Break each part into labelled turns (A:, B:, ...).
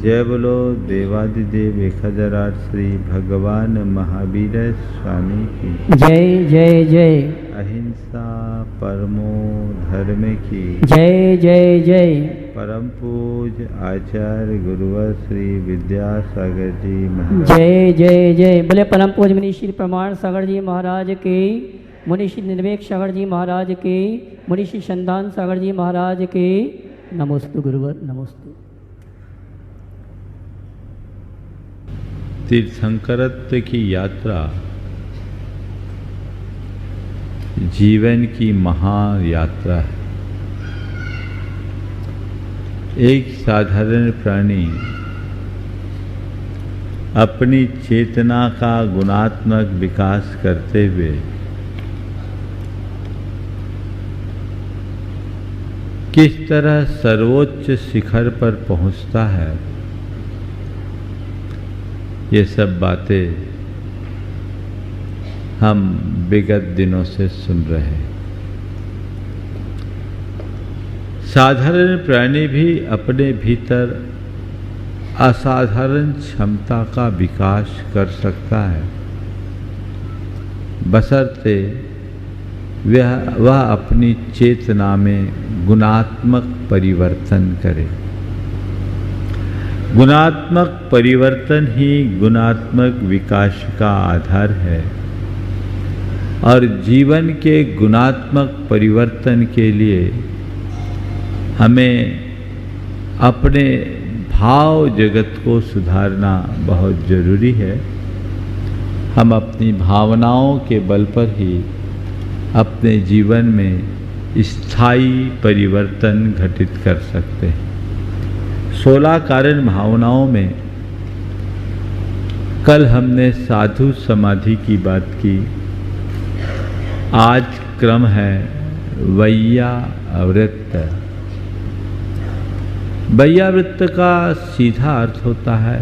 A: जय बोलो देवादिदेव 1008 श्री भगवान महावीर स्वामी की
B: जय जय जय।
A: अहिंसा परमो धर्म की
B: जय जय जय।
A: परम पूज आचार्य गुरुवर श्री विद्यासागर जी महाराज
B: जय जय जय। बोले परम पूज मुनि श्री प्रमाण सागर जी महाराज के, मुनि श्री निर्वेक सागर जी महाराज के, मुनि श्री संदान सागर जी महाराज के। नमोस्तु गुरुवर नमोस्तु।
A: तीर्थंकरत्व की यात्रा जीवन की महान यात्रा है। एक साधारण प्राणी अपनी चेतना का गुणात्मक विकास करते हुए किस तरह सर्वोच्च शिखर पर पहुंचता है, ये सब बातें हम विगत दिनों से सुन रहे हैं। साधारण प्राणी भी अपने भीतर असाधारण क्षमता का विकास कर सकता है, बशर्ते वह अपनी चेतना में गुणात्मक परिवर्तन करे। गुणात्मक परिवर्तन ही गुणात्मक विकास का आधार है और जीवन के गुणात्मक परिवर्तन के लिए हमें अपने भाव जगत को सुधारना बहुत जरूरी है। हम अपनी भावनाओं के बल पर ही अपने जीवन में स्थायी परिवर्तन घटित कर सकते हैं। 16 कारण भावनाओं में कल हमने साधु समाधि की बात की। आज क्रम है वैयावृत्त। वैयावृत्त का सीधा अर्थ होता है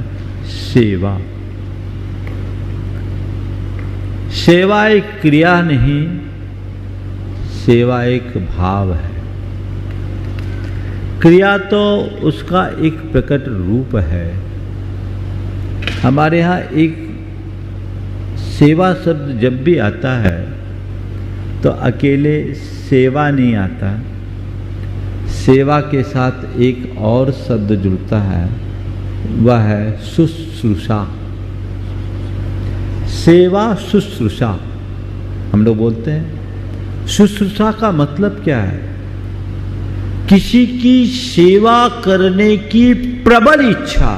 A: सेवा। सेवा एक क्रिया नहीं, सेवा एक भाव है। क्रिया तो उसका एक प्रकट रूप है। हमारे यहाँ एक सेवा शब्द जब भी आता है तो अकेले सेवा नहीं आता, सेवा के साथ एक और शब्द जुड़ता है, वह है शुश्रूषा। सेवा शुश्रूषा हम लोग बोलते हैं। शुश्रूषा का मतलब क्या है? किसी की सेवा करने की प्रबल इच्छा।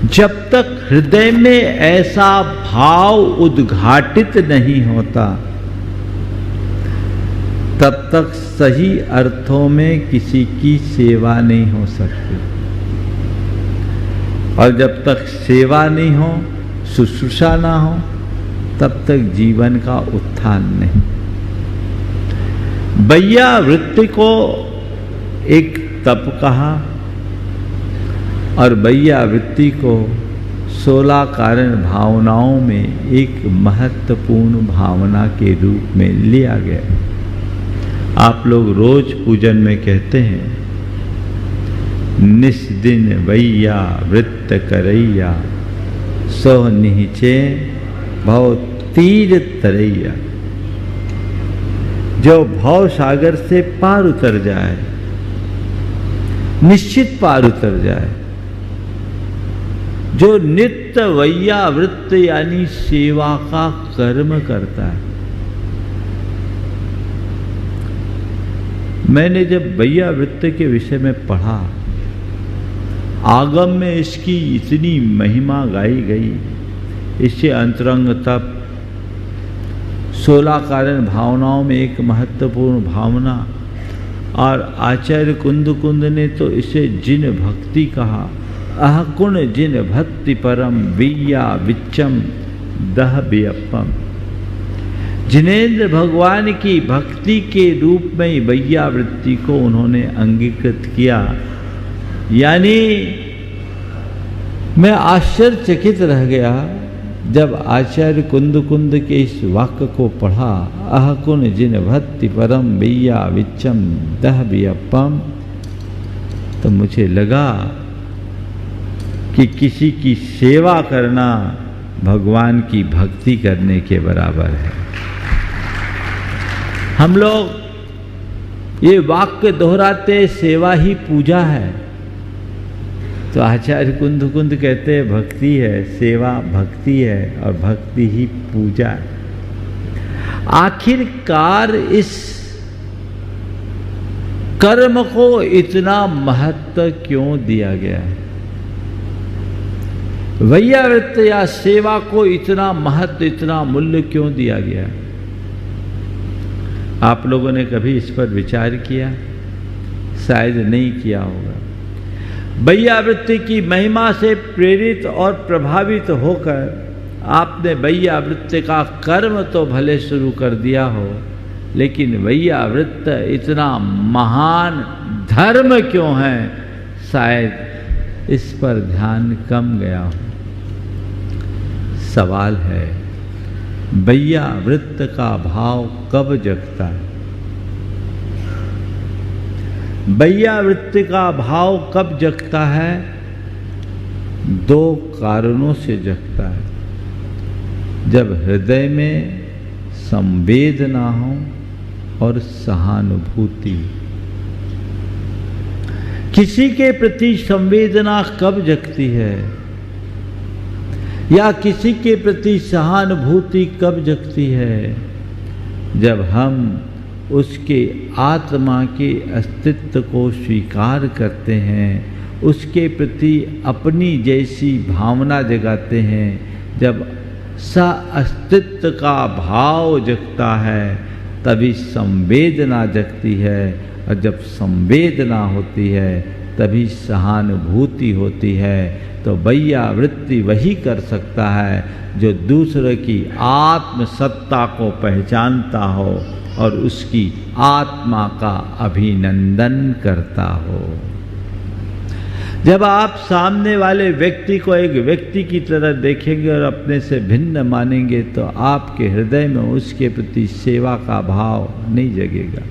A: जब तक हृदय में ऐसा भाव उद्घाटित नहीं होता तब तक सही अर्थों में किसी की सेवा नहीं हो सकती। और जब तक सेवा नहीं हो, शुश्रूषा ना हो, तब तक जीवन का उत्थान नहीं। वैयावृत्ति को एक तप कहा और वैयावृत्ति को 16 कारण भावनाओं में एक महत्वपूर्ण भावना के रूप में लिया गया। आप लोग रोज पूजन में कहते हैं, निस्दिन वैयावृत्त करैया, सो निहिचे भव तीर तरैया। जो भव सागर से पार उतर जाए, निश्चित पार उतर जाए, जो नित्य वैयावृत्त यानी सेवा का कर्म करता है। मैंने जब वैयावृत्त के विषय में पढ़ा, आगम में इसकी इतनी महिमा गाई गई। इससे अंतरंग तप, 16 कारण भावनाओं में एक महत्वपूर्ण भावना, और आचार्य कुंद ने तो इसे जिन भक्ति कहा। अहकुण जिन भक्ति परम विया विच्चम दह बियप्पम। जिनेन्द्र भगवान की भक्ति के रूप में वैयावृत्ति को उन्होंने अंगीकृत किया। यानी मैं आश्चर्यचकित रह गया जब आचार्य कुंद के इस वाक्य को पढ़ा। अहकुन जिन भक्ति परम बिया विच्चम दह बियप्पम। तो मुझे लगा कि किसी की सेवा करना भगवान की भक्ति करने के बराबर है। हम लोग ये वाक्य दोहराते, सेवा ही पूजा है। तो आचार्य कुंद कहते हैं भक्ति है, सेवा भक्ति है और भक्ति ही पूजा है। आखिरकार इस कर्म को इतना महत्व क्यों दिया गया है? वैयावृत्त या सेवा को इतना महत्व, इतना मूल्य क्यों दिया गया है? आप लोगों ने कभी इस पर विचार किया? शायद नहीं किया होगा। वैयावृत्ति की महिमा से प्रेरित और प्रभावित होकर आपने वैयावृत्ति का कर्म तो भले शुरू कर दिया हो, लेकिन वैयावृत्त इतना महान धर्म क्यों है, शायद इस पर ध्यान कम गया हो। सवाल है, वैयावृत्त का भाव कब जगता है? वैयावृत्ति का भाव कब जगता है? दो कारणों से जगता है। जब हृदय में संवेदना हो और सहानुभूति। किसी के प्रति संवेदना कब जगती है या किसी के प्रति सहानुभूति कब जगती है? जब हम उसके आत्मा के अस्तित्व को स्वीकार करते हैं, उसके प्रति अपनी जैसी भावना जगाते हैं, जब अस्तित्व का भाव जगता है तभी संवेदना जगती है, और जब संवेदना होती है तभी सहानुभूति होती है। तो वैयावृत्ति वही कर सकता है जो दूसरे की आत्म सत्ता को पहचानता हो और उसकी आत्मा का अभिनंदन करता हो। जब आप सामने वाले व्यक्ति को एक व्यक्ति की तरह देखेंगे और अपने से भिन्न मानेंगे तो आपके हृदय में उसके प्रति सेवा का भाव नहीं जगेगा।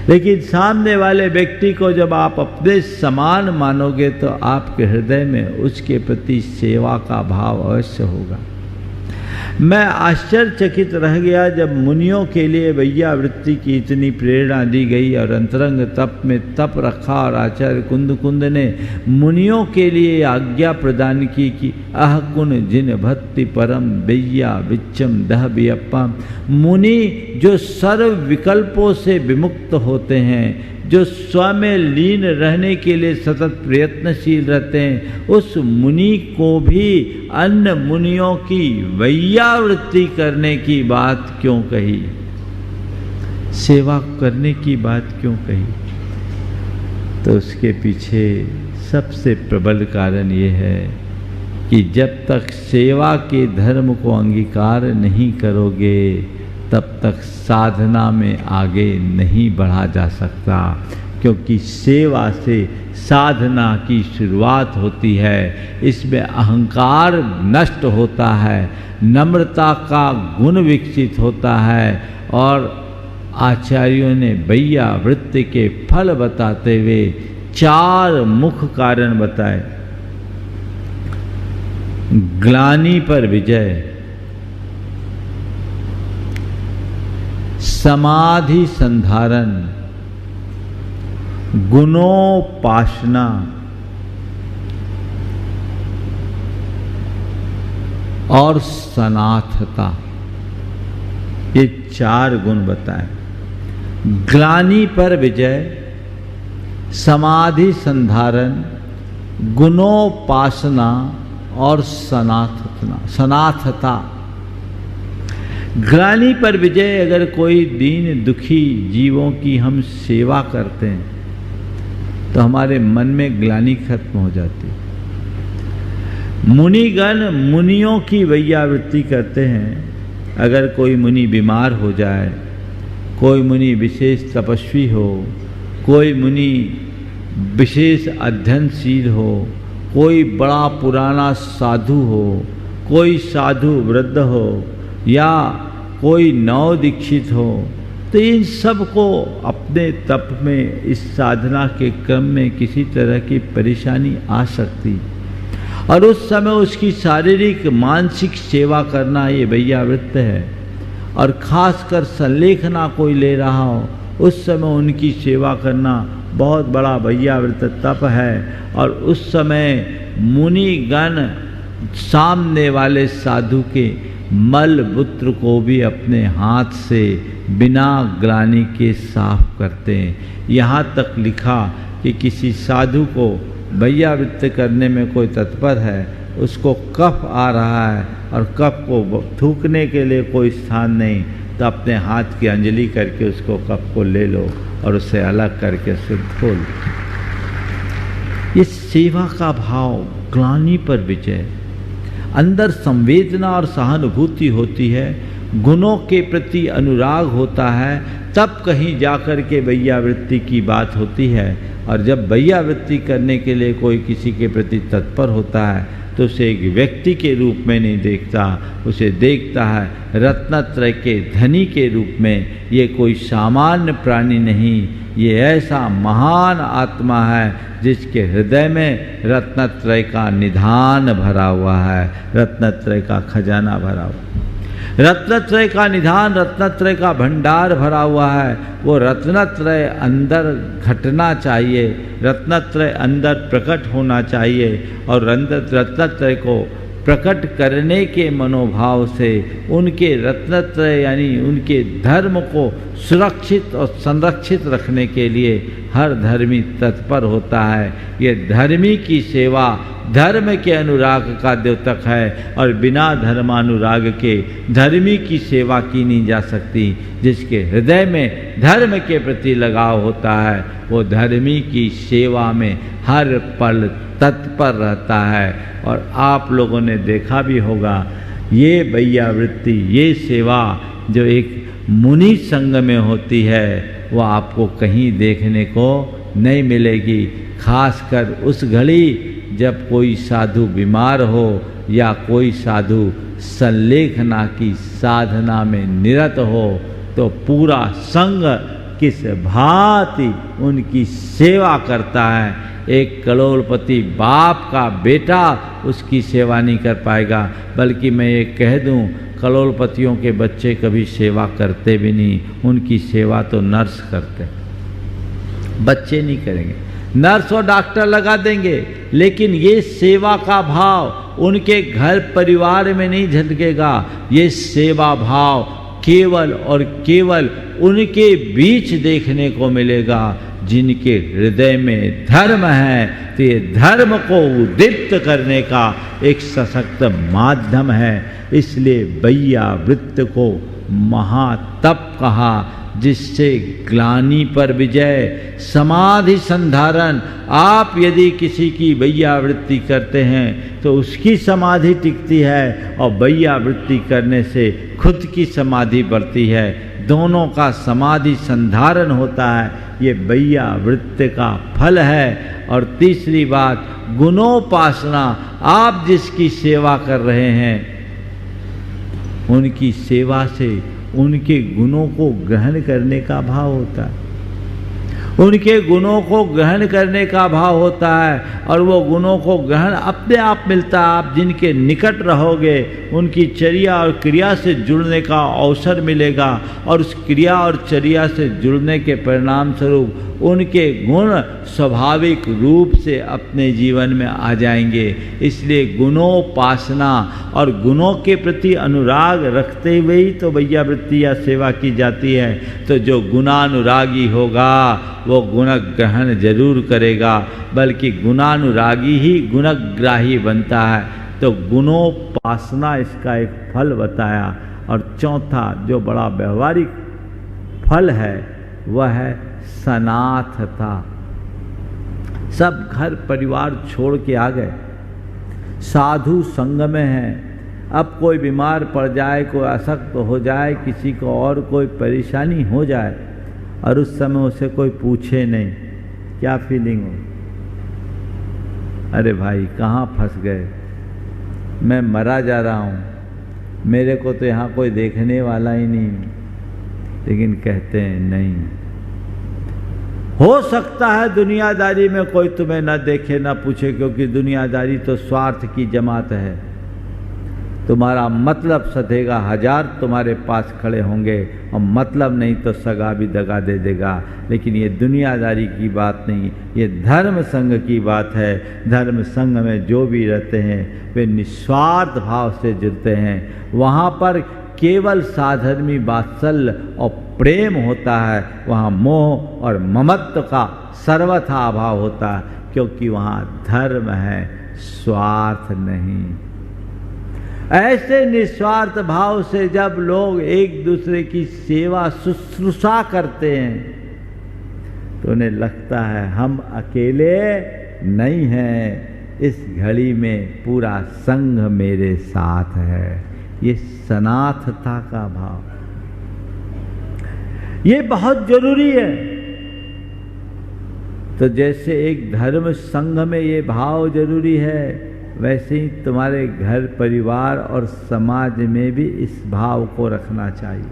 A: लेकिन सामने वाले व्यक्ति को जब आप अपने समान मानोगे तो आपके हृदय में उसके प्रति सेवा का भाव अवश्य होगा। मैं आश्चर्यचकित रह गया जब मुनियों के लिए वैयावृत्ति की इतनी प्रेरणा दी गई और अंतरंग तप में तप रखा, और आचार्य कुंद ने मुनियों के लिए आज्ञा प्रदान की कि अह कुन जिन भक्ति परम वैया विच्चम दह बियप्पा। मुनि जो सर्व विकल्पों से विमुक्त होते हैं, जो स्वयं में लीन रहने के लिए सतत प्रयत्नशील रहते हैं, उस मुनि को भी अन्य मुनियों की वैयावृत्ति करने की बात क्यों कही? सेवा करने की बात क्यों कही? तो उसके पीछे सबसे प्रबल कारण ये है कि जब तक सेवा के धर्म को अंगीकार नहीं करोगे तब तक साधना में आगे नहीं बढ़ा जा सकता, क्योंकि सेवा से साधना की शुरुआत होती है। इसमें अहंकार नष्ट होता है, नम्रता का गुण विकसित होता है। और आचार्यों ने वैयावृत्ति के फल बताते हुए 4 मुख्य कारण बताए। ग्लानि पर विजय, समाधि संधारण, गुणोपासना और सनाथता, ये 4 गुण बताए। ग्लानि पर विजय, समाधि संधारण, गुणोपासना और सनाथता। ग्लानि पर विजय, अगर कोई दीन दुखी जीवों की हम सेवा करते हैं तो हमारे मन में ग्लानि खत्म हो जाती है। मुनिगण मुनियों की वैयावृत्ति करते हैं। अगर कोई मुनि बीमार हो जाए, कोई मुनि विशेष तपस्वी हो, कोई मुनि विशेष अध्ययनशील हो, कोई बड़ा पुराना साधु हो, कोई साधु वृद्ध हो या कोई नव दीक्षित हो, तो इन सब को अपने तप में, इस साधना के क्रम में किसी तरह की परेशानी आ सकती, और उस समय उसकी शारीरिक मानसिक सेवा करना ये वैयावृत्त है। और खासकर संलेखना कोई ले रहा हो, उस समय उनकी सेवा करना बहुत बड़ा वैयावृत्त तप है। और उस समय मुनिगण सामने वाले साधु के मल मूत्र को भी अपने हाथ से बिना ग्लानि के साफ करते हैं। यहाँ तक लिखा कि किसी साधु को वैयावृत्त करने में कोई तत्पर है, उसको कफ आ रहा है और कफ को थूकने के लिए कोई स्थान नहीं, तो अपने हाथ की अंजलि करके उसको कफ को ले लो और उसे अलग करके शुद्ध खोल। ये सेवा का भाव, ग्लानि पर विजय, अंदर संवेदना और सहानुभूति होती है, गुणों के प्रति अनुराग होता है, तब कहीं जाकर के वैयावृत्ति की बात होती है। और जब वैयावृत्ति करने के लिए कोई किसी के प्रति तत्पर होता है तो उसे एक व्यक्ति के रूप में नहीं देखता, उसे देखता है रत्नत्रय के धनी के रूप में। ये कोई सामान्य प्राणी नहीं, ये ऐसा महान आत्मा है जिसके हृदय में रत्नत्रय का निधान भरा हुआ है, रत्नत्रय का खजाना भरा हुआ है, रत्नत्रय का निधान, रत्नत्रय का भंडार भरा हुआ है। वो रत्नत्रय अंदर घटना चाहिए, रत्नत्रय अंदर प्रकट होना चाहिए, और रत्नत्रय को प्रकट करने के मनोभाव से उनके रत्नत्रय यानी उनके धर्म को सुरक्षित और संरक्षित रखने के लिए हर धर्मी तत्पर होता है। ये धर्मी की सेवा धर्म के अनुराग का द्योतक है, और बिना धर्मानुराग के धर्मी की सेवा की नहीं जा सकती। जिसके हृदय में धर्म के प्रति लगाव होता है वो धर्मी की सेवा में हर पल तत्पर रहता है। और आप लोगों ने देखा भी होगा, ये वैयावृत्ति, ये सेवा जो एक मुनि संग में होती है वो आपको कहीं देखने को नहीं मिलेगी। खासकर उस घड़ी जब कोई साधु बीमार हो या कोई साधु संलेखना की साधना में निरत हो, तो पूरा संग किस भांति उनकी सेवा करता है। एक करोड़पति बाप का बेटा उसकी सेवा नहीं कर पाएगा, बल्कि मैं ये कह दूं करोड़पतियों के बच्चे कभी सेवा करते भी नहीं, उनकी सेवा तो नर्स करते, बच्चे नहीं करेंगे, नर्स और डॉक्टर लगा देंगे। लेकिन ये सेवा का भाव उनके घर परिवार में नहीं झलकेगा। ये सेवा भाव केवल और केवल उनके बीच देखने को मिलेगा जिनके हृदय में धर्म है। तो ये धर्म को उद्दीप्त करने का एक सशक्त माध्यम है। इसलिए वैयावृत्त को महातप कहा, जिससे ग्लानि पर विजय, समाधि संधारण। आप यदि किसी की वैयावृत्ति करते हैं तो उसकी समाधि टिकती है, और वैयावृत्ति करने से खुद की समाधि बढ़ती है। दोनों का समाधि संधारण होता है, ये वैयावृत्त का फल है। और तीसरी बात, गुणोपासना। आप जिसकी सेवा कर रहे हैं उनकी सेवा से उनके गुणों को ग्रहण करने का भाव होता है, उनके गुणों को ग्रहण करने का भाव होता है, और वो गुणों को ग्रहण अपने आप मिलता है। आप जिनके निकट रहोगे उनकी चर्या और क्रिया से जुड़ने का अवसर मिलेगा, और उस क्रिया और चर्या से जुड़ने के परिणाम स्वरूप उनके गुण स्वाभाविक रूप से अपने जीवन में आ जाएंगे। इसलिए गुणोपासना और गुणों के प्रति अनुराग रखते हुए ही तो वैयावृत्ति या सेवा की जाती है। तो जो गुणानुरागी होगा वो गुण ग्रहण जरूर करेगा, बल्कि गुणानुरागी ही गुणग्राही बनता है। तो गुणोपासना इसका एक फल बताया। और चौथा जो बड़ा व्यवहारिक फल है वह है सनाथता। सब घर परिवार छोड़ के आ गए, साधु संग में हैं। अब कोई बीमार पड़ जाए, कोई अशक्त हो जाए, किसी को और कोई परेशानी हो जाए, और उस समय उसे कोई पूछे नहीं, क्या फीलिंग हो? अरे भाई कहाँ फंस गए, मैं मरा जा रहा हूँ, मेरे को तो यहाँ कोई देखने वाला ही नहीं। लेकिन कहते हैं नहीं, हो सकता है दुनियादारी में कोई तुम्हें न देखे न पूछे, क्योंकि दुनियादारी तो स्वार्थ की जमात है। तुम्हारा मतलब सधेगा, 1000 तुम्हारे पास खड़े होंगे और मतलब नहीं तो सगा भी दगा दे देगा। लेकिन ये दुनियादारी की बात नहीं, ये धर्म संघ की बात है। धर्म संघ में जो भी रहते हैं वे निस्वार्थ भाव से जुड़ते हैं। वहाँ पर केवल साधर्मी वात्सल्य और प्रेम होता है, वहाँ मोह और ममत्व का सर्वथा अभाव होता है, क्योंकि वहाँ धर्म है, स्वार्थ नहीं। ऐसे निस्वार्थ भाव से जब लोग एक दूसरे की सेवा शुश्रूषा करते हैं तो उन्हें लगता है हम अकेले नहीं हैं, इस घड़ी में पूरा संघ मेरे साथ है। ये सनाथता का भाव, ये बहुत जरूरी है। तो जैसे एक धर्म संघ में ये भाव जरूरी है, वैसे ही तुम्हारे घर परिवार और समाज में भी इस भाव को रखना चाहिए।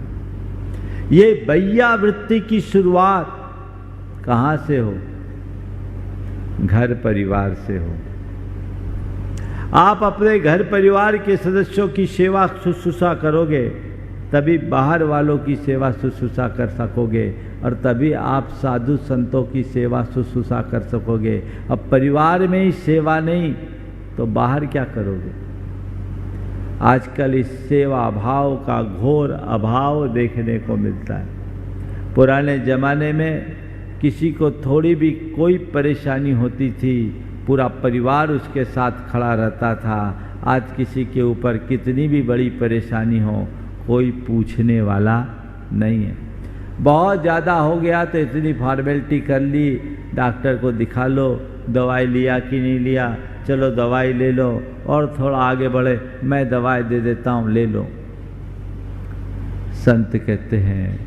A: ये बैया वृत्ति की शुरुआत कहाँ से हो? घर परिवार से हो। आप अपने घर परिवार के सदस्यों की सेवा शुश्रूषा करोगे, तभी बाहर वालों की सेवा शुश्रूषा कर सकोगे, और तभी आप साधु संतों की सेवा शुश्रूषा कर सकोगे। अब परिवार में ही सेवा नहीं तो बाहर क्या करोगे? आजकल इस सेवा भाव का घोर अभाव देखने को मिलता है। पुराने ज़माने में किसी को थोड़ी भी कोई परेशानी होती थी, पूरा परिवार उसके साथ खड़ा रहता था। आज किसी के ऊपर कितनी भी बड़ी परेशानी हो, कोई पूछने वाला नहीं है। बहुत ज़्यादा हो गया तो इतनी फॉर्मेलिटी कर ली, डॉक्टर को दिखा लो, दवाई लिया कि नहीं लिया, चलो दवाई ले लो, और थोड़ा आगे बढ़े, मैं दवाई दे देता हूँ, ले लो। संत कहते हैं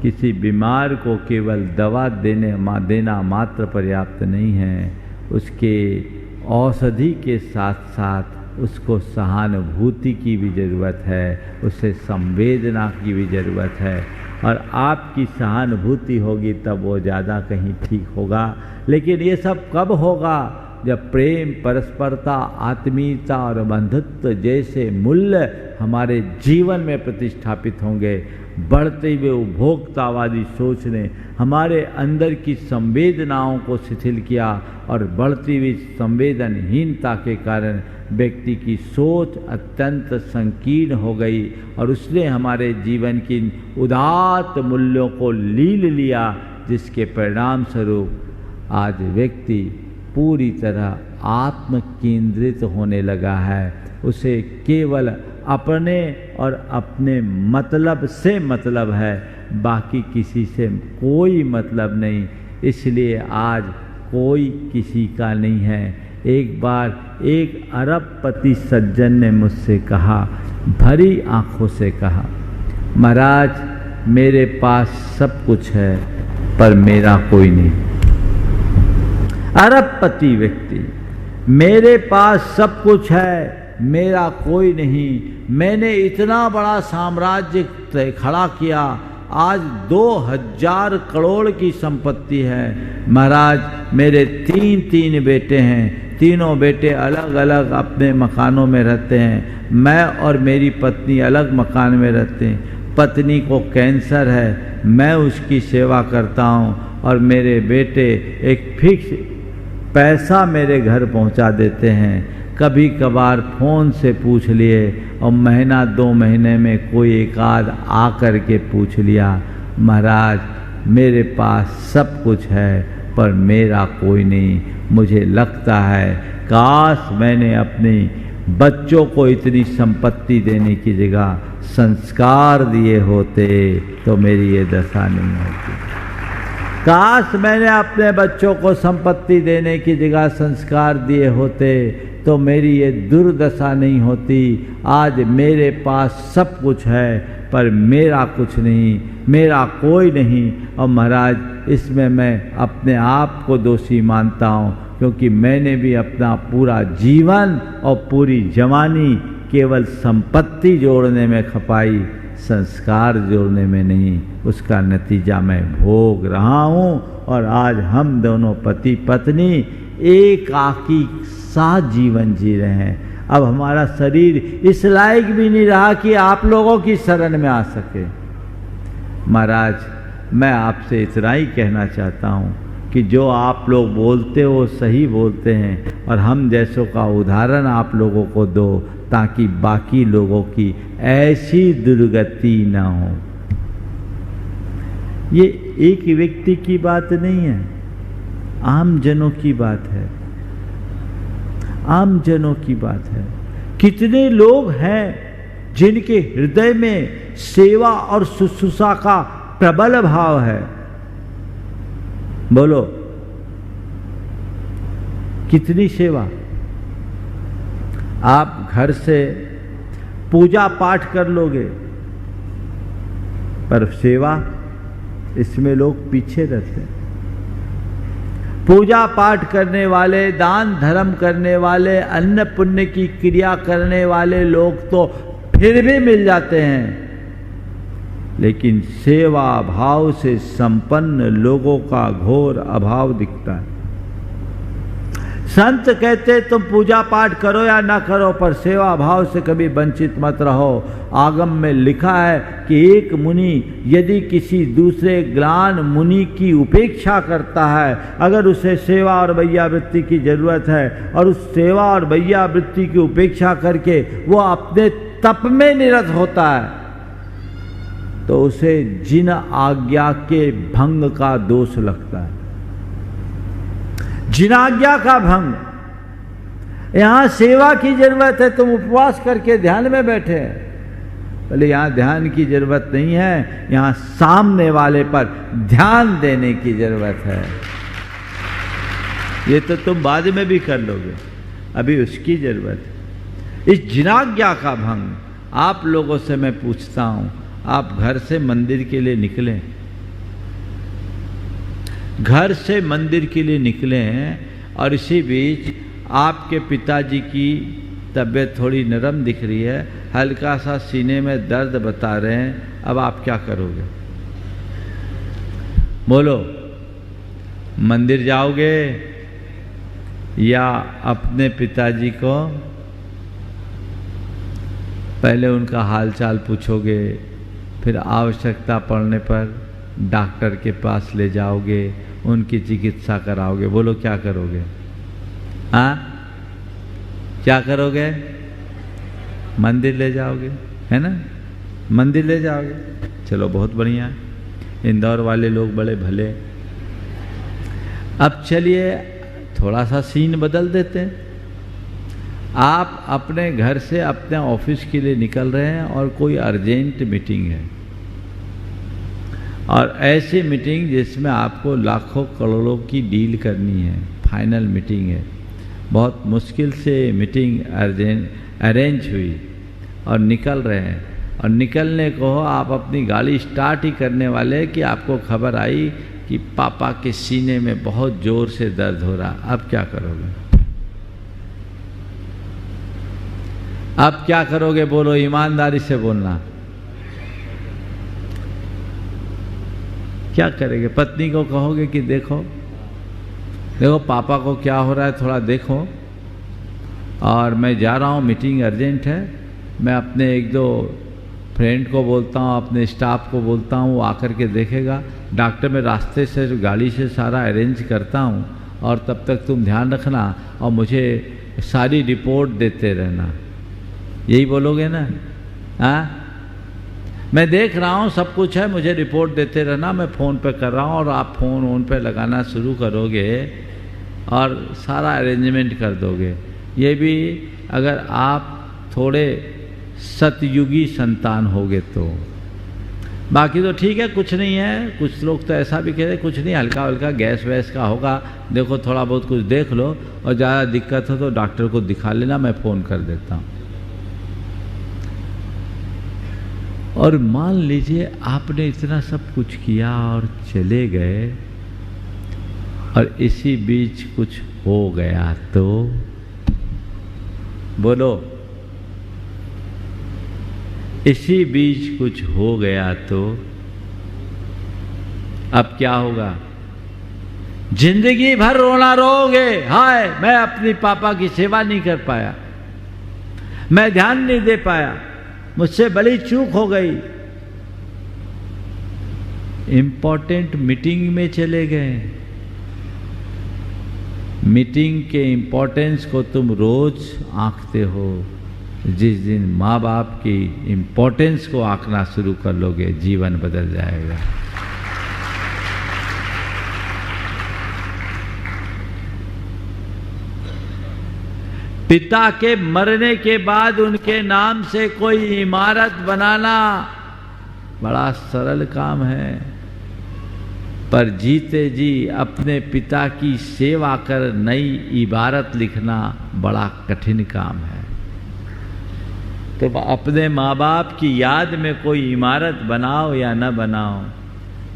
A: किसी बीमार को केवल दवा देना मात्र पर्याप्त नहीं है, उसके औषधि के साथ साथ उसको सहानुभूति की भी ज़रूरत है, उसे संवेदना की भी ज़रूरत है। और आपकी सहानुभूति होगी तब वो ज़्यादा कहीं ठीक होगा। लेकिन ये सब कब होगा? जब प्रेम, परस्परता, आत्मीयता और बंधुत्व जैसे मूल्य हमारे जीवन में प्रतिष्ठापित होंगे। बढ़ते हुए उपभोक्तावादी सोच ने हमारे अंदर की संवेदनाओं को शिथिल किया, और बढ़ती हुई संवेदनहीनता के कारण व्यक्ति की सोच अत्यंत संकीर्ण हो गई, और उसने हमारे जीवन की उदात्त मूल्यों को लील लिया, जिसके परिणाम स्वरूप आज व्यक्ति पूरी तरह आत्म केंद्रित होने लगा है। उसे केवल अपने और अपने मतलब से मतलब है, बाकी किसी से कोई मतलब नहीं। इसलिए आज कोई किसी का नहीं है। एक बार एक अरबपति सज्जन ने मुझसे कहा, भरी आंखों से कहा, महाराज मेरे पास सब कुछ है पर मेरा कोई नहीं। अरबपति व्यक्ति, मेरे पास सब कुछ है मेरा कोई नहीं, मैंने इतना बड़ा साम्राज्य खड़ा किया, आज 2000 करोड़ की संपत्ति है। महाराज मेरे 3 बेटे हैं, तीनों बेटे अलग अलग अपने मकानों में रहते हैं, मैं और मेरी पत्नी अलग मकान में रहते हैं। पत्नी को कैंसर है, मैं उसकी सेवा करता हूँ, और मेरे बेटे एक फिक्स पैसा मेरे घर पहुँचा देते हैं। कभी कभार फ़ोन से पूछ लिए, और महीना 2 महीने में कोई एक आध आ कर के पूछ लिया, महाराज मेरे पास सब कुछ है पर मेरा कोई नहीं। मुझे लगता है काश मैंने अपने बच्चों को इतनी संपत्ति देने की जगह संस्कार दिए होते तो मेरी ये दशा नहीं होती। काश मैंने अपने बच्चों को संपत्ति देने की जगह संस्कार दिए होते तो मेरी ये दुर्दशा नहीं होती। आज मेरे पास सब कुछ है पर मेरा कुछ नहीं, मेरा कोई नहीं। और महाराज इसमें मैं अपने आप को दोषी मानता हूँ, क्योंकि मैंने भी अपना पूरा जीवन और पूरी जवानी केवल संपत्ति जोड़ने में खपाई, संस्कार जोड़ने में नहीं, उसका नतीजा मैं भोग रहा हूँ। और आज हम दोनों पति पत्नी एकाकी साथ जीवन जी रहे हैं। अब हमारा शरीर इस लायक भी नहीं रहा कि आप लोगों की शरण में आ सके। महाराज, मैं आपसे इतना ही कहना चाहता हूँ कि जो आप लोग बोलते हो सही बोलते हैं, और हम जैसों का उदाहरण आप लोगों को दो, ताकि बाकी लोगों की ऐसी दुर्गति ना हो। ये एक व्यक्ति की बात नहीं है, आम जनों की बात है, आम जनों की बात है। कितने लोग हैं जिनके हृदय में सेवा और शुश्रूषा का प्रबल भाव है, बोलो कितनी सेवा। आप घर से पूजा पाठ कर लोगे, पर सेवा, इसमें लोग पीछे रहते हैं। पूजा पाठ करने वाले, दान धर्म करने वाले, अन्न पुण्य की क्रिया करने वाले लोग तो फिर भी मिल जाते हैं, लेकिन सेवा भाव से संपन्न लोगों का घोर अभाव दिखता है। संत कहते तुम पूजा पाठ करो या ना करो, पर सेवा भाव से कभी वंचित मत रहो। आगम में लिखा है कि एक मुनि यदि किसी दूसरे ज्ञान मुनि की उपेक्षा करता है, अगर उसे सेवा और वैयावृत्ति की जरूरत है, और उस सेवा और वैयावृत्ति की उपेक्षा करके वो अपने तप में निरत होता है, तो उसे जिन आज्ञा के भंग का दोष लगता है। जिन आज्ञा का भंग। यहां सेवा की जरूरत है, तुम उपवास करके ध्यान में बैठे हैं, बोले यहां ध्यान की जरूरत नहीं है, यहां सामने वाले पर ध्यान देने की जरूरत है। ये तो तुम बाद में भी कर लोगे, अभी उसकी जरूरत है। इस जिनाज्ञा का भंग। आप लोगों से मैं पूछता हूं, आप घर से मंदिर के लिए निकले, घर से मंदिर के लिए निकले हैं, और इसी बीच आपके पिताजी की तबीयत थोड़ी नरम दिख रही है, हल्का सा सीने में दर्द बता रहे हैं, अब आप क्या करोगे? बोलो, मंदिर जाओगे या अपने पिताजी को पहले उनका हालचाल पूछोगे, फिर आवश्यकता पड़ने पर डॉक्टर के पास ले जाओगे, उनकी चिकित्सा कराओगे? बोलो क्या करोगे? हाँ, क्या करोगे? मंदिर ले जाओगे, है ना? मंदिर ले जाओगे, चलो बहुत बढ़िया। इंदौर वाले लोग बड़े भले। अब चलिए थोड़ा सा सीन बदल देते हैं। आप अपने घर से अपने ऑफिस के लिए निकल रहे हैं और कोई अर्जेंट मीटिंग है, और ऐसी मीटिंग जिसमें आपको लाखों करोड़ों की डील करनी है, फाइनल मीटिंग है। बहुत मुश्किल से मीटिंग अरेंज हुई और निकल रहे हैं, और निकलने को आप अपनी गाड़ी स्टार्ट ही करने वाले कि आपको खबर आई कि पापा के सीने में बहुत जोर से दर्द हो रहा। अब क्या करोगे? अब क्या करोगे? बोलो, ईमानदारी से बोलना। क्या करेंगे? पत्नी को कहोगे कि देखो देखो पापा को क्या हो रहा है, थोड़ा देखो, और मैं जा रहा हूँ, मीटिंग अर्जेंट है। मैं अपने एक दो फ्रेंड को बोलता हूँ, अपने स्टाफ को बोलता हूँ, वो आकर के देखेगा। डॉक्टर में रास्ते से गाड़ी से सारा अरेंज करता हूँ, और तब तक तुम ध्यान रखना और मुझे सारी रिपोर्ट देते रहना। यही बोलोगे ना? हाँ, मैं देख रहा हूँ सब कुछ है, मुझे रिपोर्ट देते रहना, मैं फ़ोन पे कर रहा हूँ। और आप फ़ोन पे लगाना शुरू करोगे और सारा अरेंजमेंट कर दोगे। ये भी अगर आप थोड़े सतयुगी संतान होगे तो। बाकी तो ठीक है, कुछ नहीं है। कुछ लोग तो ऐसा भी कहते कुछ नहीं, हल्का हल्का गैस वैस का होगा, देखो थोड़ा बहुत कुछ देख लो, और ज़्यादा दिक्कत हो तो डॉक्टर को दिखा लेना, मैं फ़ोन कर देता हूँ। और मान लीजिए आपने इतना सब कुछ किया और चले गए, और इसी बीच कुछ हो गया तो? बोलो, इसी बीच कुछ हो गया तो अब क्या होगा? जिंदगी भर रोना रोओगे, हाय मैं अपनी पापा की सेवा नहीं कर पाया, मैं ध्यान नहीं दे पाया, मुझसे बड़ी चूक हो गई। इंपॉर्टेंट मीटिंग में चले गए, मीटिंग के इंपॉर्टेंस को तुम रोज आंकते हो। जिस दिन माँ बाप की इंपॉर्टेंस को आंकना शुरू कर लोगे, जीवन बदल जाएगा। पिता के मरने के बाद उनके नाम से कोई इमारत बनाना बड़ा सरल काम है, पर जीते जी अपने पिता की सेवा कर नई इबारत लिखना बड़ा कठिन काम है। तो अपने माँ बाप की याद में कोई इमारत बनाओ या न बनाओ,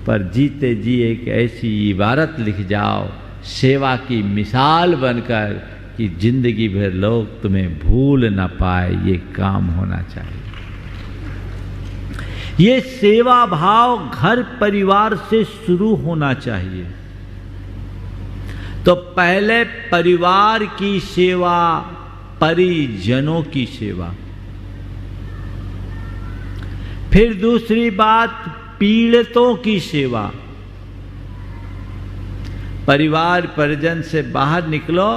A: पर जीते जी एक ऐसी इबारत लिख जाओ, सेवा की मिसाल बनकर, कि जिंदगी भर लोग तुम्हें भूल न पाए। ये काम होना चाहिए। ये सेवा भाव घर परिवार से शुरू होना चाहिए। तो पहले परिवार की सेवा, परिजनों की सेवा। फिर दूसरी बात, पीड़ितों की सेवा। परिवार परिजन से बाहर निकलो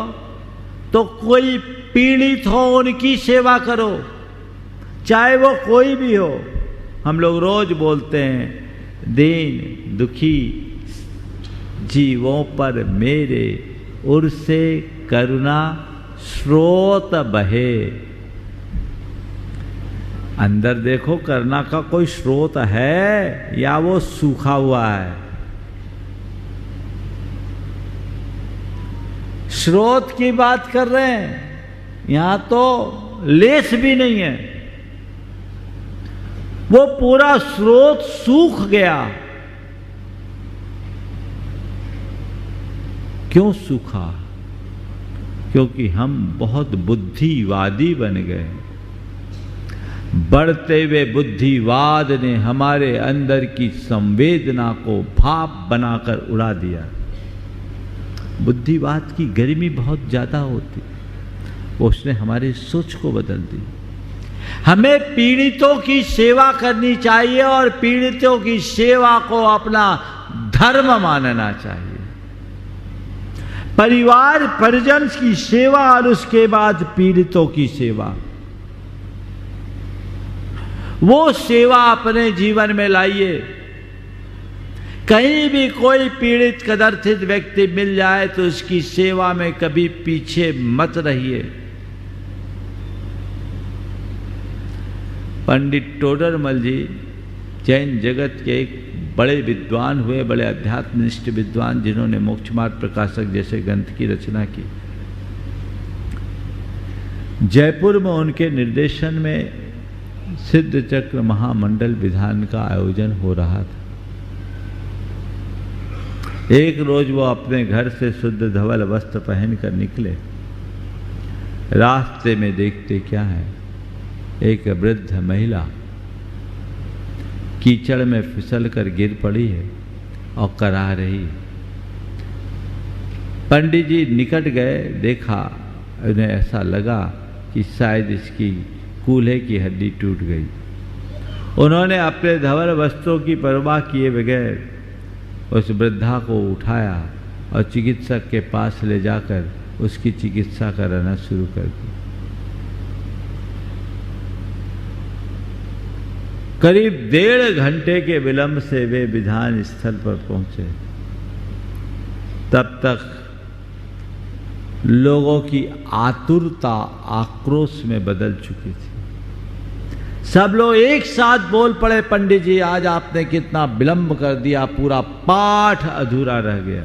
A: तो कोई पीड़ित हो उनकी सेवा करो, चाहे वो कोई भी हो। हम लोग रोज बोलते हैं, दीन दुखी जीवों पर मेरे उर से करुणा स्रोत बहे। अंदर देखो, करुणा का कोई स्रोत है या वो सूखा हुआ है? स्रोत की बात कर रहे हैं, यहां तो लेस भी नहीं है। वो पूरा स्रोत सूख गया। क्यों सूखा? क्योंकि हम बहुत बुद्धिवादी बन गए। बढ़ते हुए बुद्धिवाद ने हमारे अंदर की संवेदना को भाप बनाकर उड़ा दिया। बुद्धिवाद की गर्मी बहुत ज्यादा होती, उसने हमारी सोच को बदल दी। हमें पीड़ितों की सेवा करनी चाहिए और पीड़ितों की सेवा को अपना धर्म मानना चाहिए। परिवार परिजन की सेवा और उसके बाद पीड़ितों की सेवा, वो सेवा अपने जीवन में लाइए। कहीं भी कोई पीड़ित कदर्थित व्यक्ति मिल जाए तो उसकी सेवा में कभी पीछे मत रहिए। पंडित टोडरमल जी जैन जगत के एक बड़े विद्वान हुए, बड़े अध्यात्मनिष्ठ विद्वान, जिन्होंने मोक्ष मार्ग प्रकाशक जैसे ग्रंथ की रचना की। जयपुर में उनके निर्देशन में सिद्ध चक्र महामंडल विधान का आयोजन हो रहा था। एक रोज वो अपने घर से शुद्ध धवल वस्त्र पहनकर निकले। रास्ते में देखते क्या है, एक वृद्ध महिला कीचड़ में फिसल कर गिर पड़ी है और करा रही। पंडित जी निकट गए, देखा, उन्हें ऐसा लगा कि शायद इसकी कूल्हे की हड्डी टूट गई। उन्होंने अपने धवल वस्त्रों की परवाह किए बगैर उस वृद्धा को उठाया और चिकित्सक के पास ले जाकर उसकी चिकित्सा कराना शुरू कर दी। करीब 1.5 घंटे के विलंब से वे विधान स्थल पर पहुंचे। तब तक लोगों की आतुरता आक्रोश में बदल चुकी थी। सब लोग एक साथ बोल पड़े, पंडित जी आज आपने कितना विलंब कर दिया, पूरा पाठ अधूरा रह गया।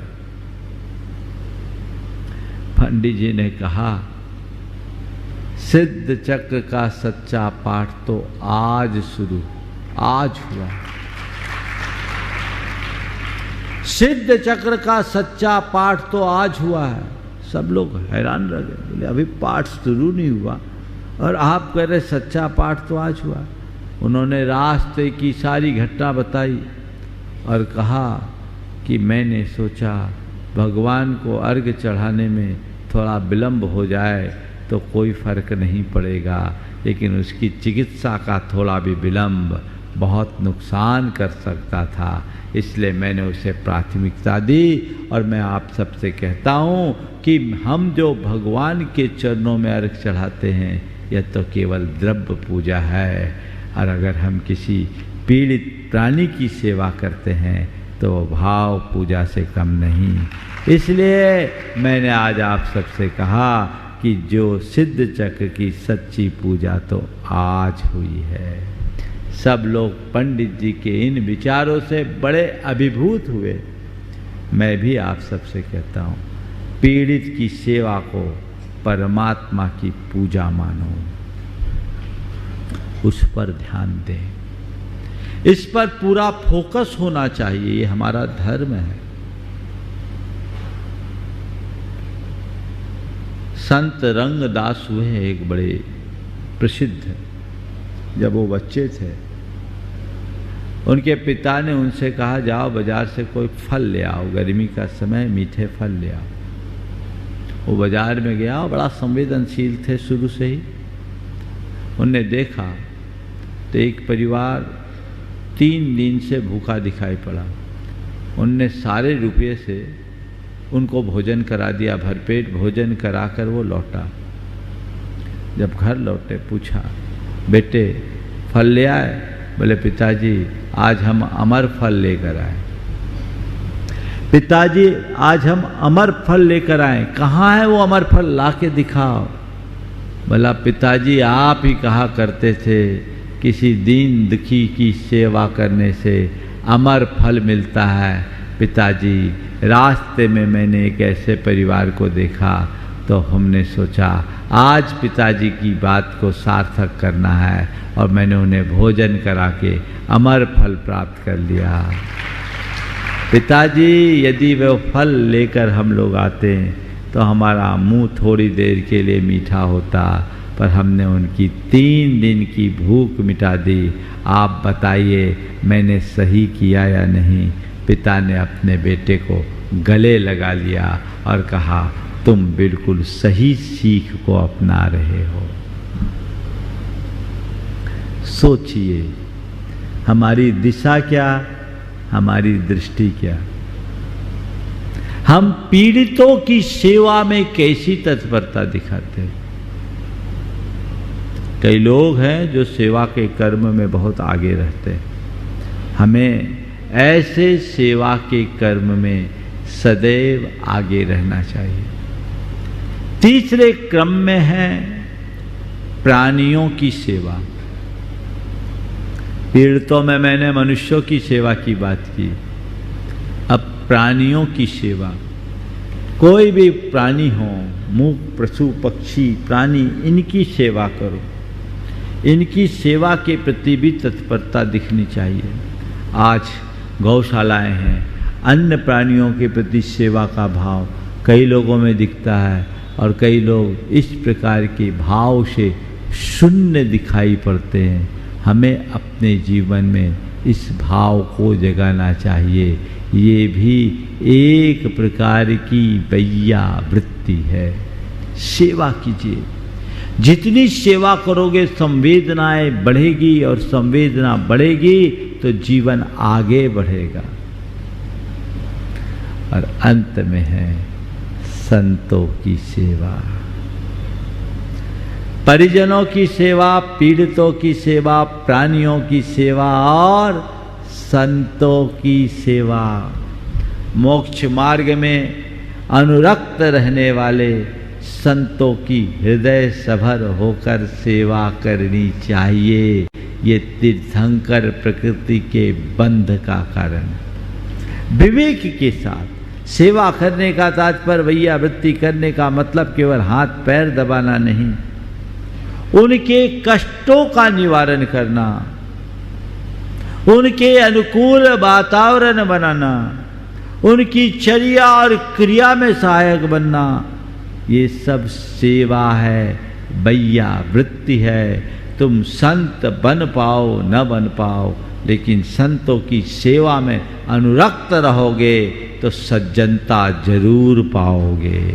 A: पंडित जी ने कहा, सिद्ध चक्र का सच्चा पाठ तो आज हुआ। सिद्ध चक्र का सच्चा पाठ तो आज हुआ है। सब लोग हैरान रह गए, बोले अभी पाठ शुरू नहीं हुआ और आप कह रहे सच्चा पाठ तो आज हुआ। उन्होंने रास्ते की सारी घटना बताई और कहा कि मैंने सोचा भगवान को अर्घ्य चढ़ाने में थोड़ा विलंब हो जाए तो कोई फर्क नहीं पड़ेगा, लेकिन उसकी चिकित्सा का थोड़ा भी विलंब बहुत नुकसान कर सकता था, इसलिए मैंने उसे प्राथमिकता दी। और मैं आप सबसे कहता हूँ कि हम जो भगवान के चरणों में अर्घ्य चढ़ाते हैं यह तो केवल द्रव्य पूजा है, और अगर हम किसी पीड़ित प्राणी की सेवा करते हैं तो भाव पूजा से कम नहीं। इसलिए मैंने आज आप सबसे कहा कि जो सिद्ध चक्र की सच्ची पूजा तो आज हुई है। सब लोग पंडित जी के इन विचारों से बड़े अभिभूत हुए। मैं भी आप सबसे कहता हूँ, पीड़ित की सेवा को परमात्मा की पूजा मानो, उस पर ध्यान दें, इस पर पूरा फोकस होना चाहिए, ये हमारा धर्म है। संत रंगदास हुए हैं एक बड़े प्रसिद्ध। जब वो बच्चे थे उनके पिता ने उनसे कहा जाओ बाजार से कोई फल ले आओ, गर्मी का समय, मीठे फल ले आओ। वो बाजार में गया, बड़ा संवेदनशील थे शुरू से ही। उनने देखा तो एक परिवार 3 दिन से भूखा दिखाई पड़ा। उनने सारे रुपये से उनको भोजन करा दिया, भरपेट भोजन कराकर वो लौटा। जब घर लौटे पूछा, बेटे फल ले आए? बोले पिताजी आज हम अमर फल लेकर आए। पिताजी आज हम अमर फल लेकर आए, कहाँ है वो अमर फल, ला के दिखाओ। बोला पिताजी आप ही कहा करते थे किसी दीन दुखी की सेवा करने से अमर फल मिलता है। पिताजी रास्ते में मैंने एक ऐसे परिवार को देखा तो हमने सोचा आज पिताजी की बात को सार्थक करना है, और मैंने उन्हें भोजन करा के अमर फल प्राप्त कर लिया। पिताजी यदि वो फल लेकर हम लोग आते तो हमारा मुंह थोड़ी देर के लिए मीठा होता, पर हमने उनकी 3 दिन की भूख मिटा दी। आप बताइए मैंने सही किया या नहीं? पिता ने अपने बेटे को गले लगा लिया और कहा तुम बिल्कुल सही सीख को अपना रहे हो। सोचिए हमारी दिशा क्या, हमारी दृष्टि क्या। हम पीड़ितों की सेवा में कैसी तत्परता दिखाते हैं। कई लोग हैं जो सेवा के कर्म में बहुत आगे रहते हैं। हमें ऐसे सेवा के कर्म में सदैव आगे रहना चाहिए। तीसरे क्रम में है प्राणियों की सेवा। पीड़ितों में मैंने मनुष्यों की सेवा की बात की, अब प्राणियों की सेवा। कोई भी प्राणी हो, मूक, पशु, पक्षी, प्राणी, इनकी सेवा करो। इनकी सेवा के प्रति भी तत्परता दिखनी चाहिए। आज गौशालाएं हैं, अन्य प्राणियों के प्रति सेवा का भाव कई लोगों में दिखता है, और कई लोग इस प्रकार के भाव से शून्य दिखाई पड़ते हैं। हमें अपने जीवन में इस भाव को जगाना चाहिए। ये भी एक प्रकार की वैया वृत्ति है। सेवा कीजिए, जितनी सेवा करोगे संवेदनाएं बढ़ेगी, और संवेदना बढ़ेगी तो जीवन आगे बढ़ेगा। और अंत में है संतों की सेवा, परिजनों की सेवा, पीड़ितों की सेवा, प्राणियों की सेवा और संतों की सेवा। मोक्ष मार्ग में अनुरक्त रहने वाले संतों की हृदय सभर होकर सेवा करनी चाहिए। ये तीर्थंकर प्रकृति के बंध का कारण। विवेक के साथ सेवा करने का तात्पर्य वैया वृत्ति करने का मतलब केवल हाथ पैर दबाना नहीं, उनके कष्टों का निवारण करना, उनके अनुकूल वातावरण बनाना, उनकी चर्या और क्रिया में सहायक बनना, ये सब सेवा है, वैया वृत्ति है। तुम संत बन पाओ न बन पाओ, लेकिन संतों की सेवा में अनुरक्त रहोगे तो सज्जनता जरूर पाओगे।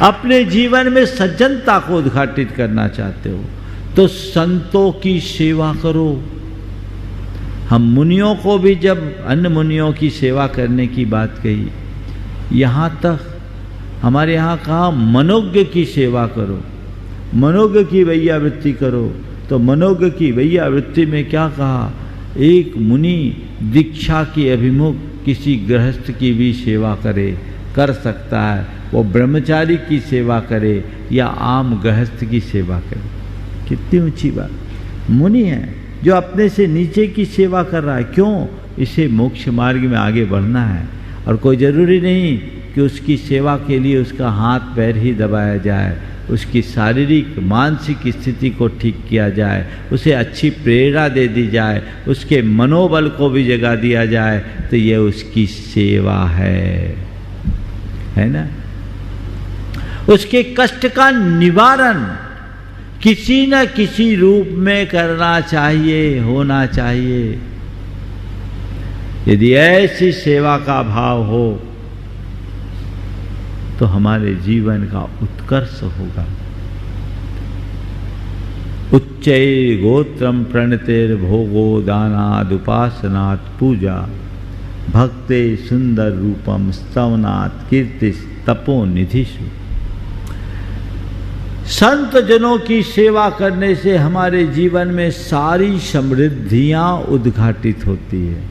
A: अपने जीवन में सज्जनता को उद्घाटित करना चाहते हो तो संतों की सेवा करो। हम मुनियों को भी जब अन्य मुनियों की सेवा करने की बात कही, यहाँ तक हमारे यहाँ कहा मनोज्ञ की सेवा करो, मनोज्ञ की वैयावृत्ति करो। तो मनोज्ञ की वैयावृत्ति में क्या कहा, एक मुनि दीक्षा के अभिमुख किसी गृहस्थ की भी सेवा करे, कर सकता है। वो ब्रह्मचारी की सेवा करे या आम गृहस्थ की सेवा करे, कितनी ऊंची बात। मुनि है जो अपने से नीचे की सेवा कर रहा है, क्यों? इसे मोक्ष मार्ग में आगे बढ़ना है। और कोई ज़रूरी नहीं कि उसकी सेवा के लिए उसका हाथ पैर ही दबाया जाए, उसकी शारीरिक मानसिक स्थिति को ठीक किया जाए, उसे अच्छी प्रेरणा दे दी जाए, उसके मनोबल को भी जगा दिया जाए, तो ये उसकी सेवा है ना। उसके कष्ट का निवारण किसी न किसी रूप में करना चाहिए, होना चाहिए। यदि ऐसी सेवा का भाव हो तो हमारे जीवन का उत्कर्ष होगा। उच्चैर गोत्रम प्रणतेर भोगो दानाद उपासनात् पूजा भक्ते सुंदर रूपम स्तवनात् कीर्ति तपो निधिषु। संत जनों की सेवा करने से हमारे जीवन में सारी समृद्धियां उद्घाटित होती है।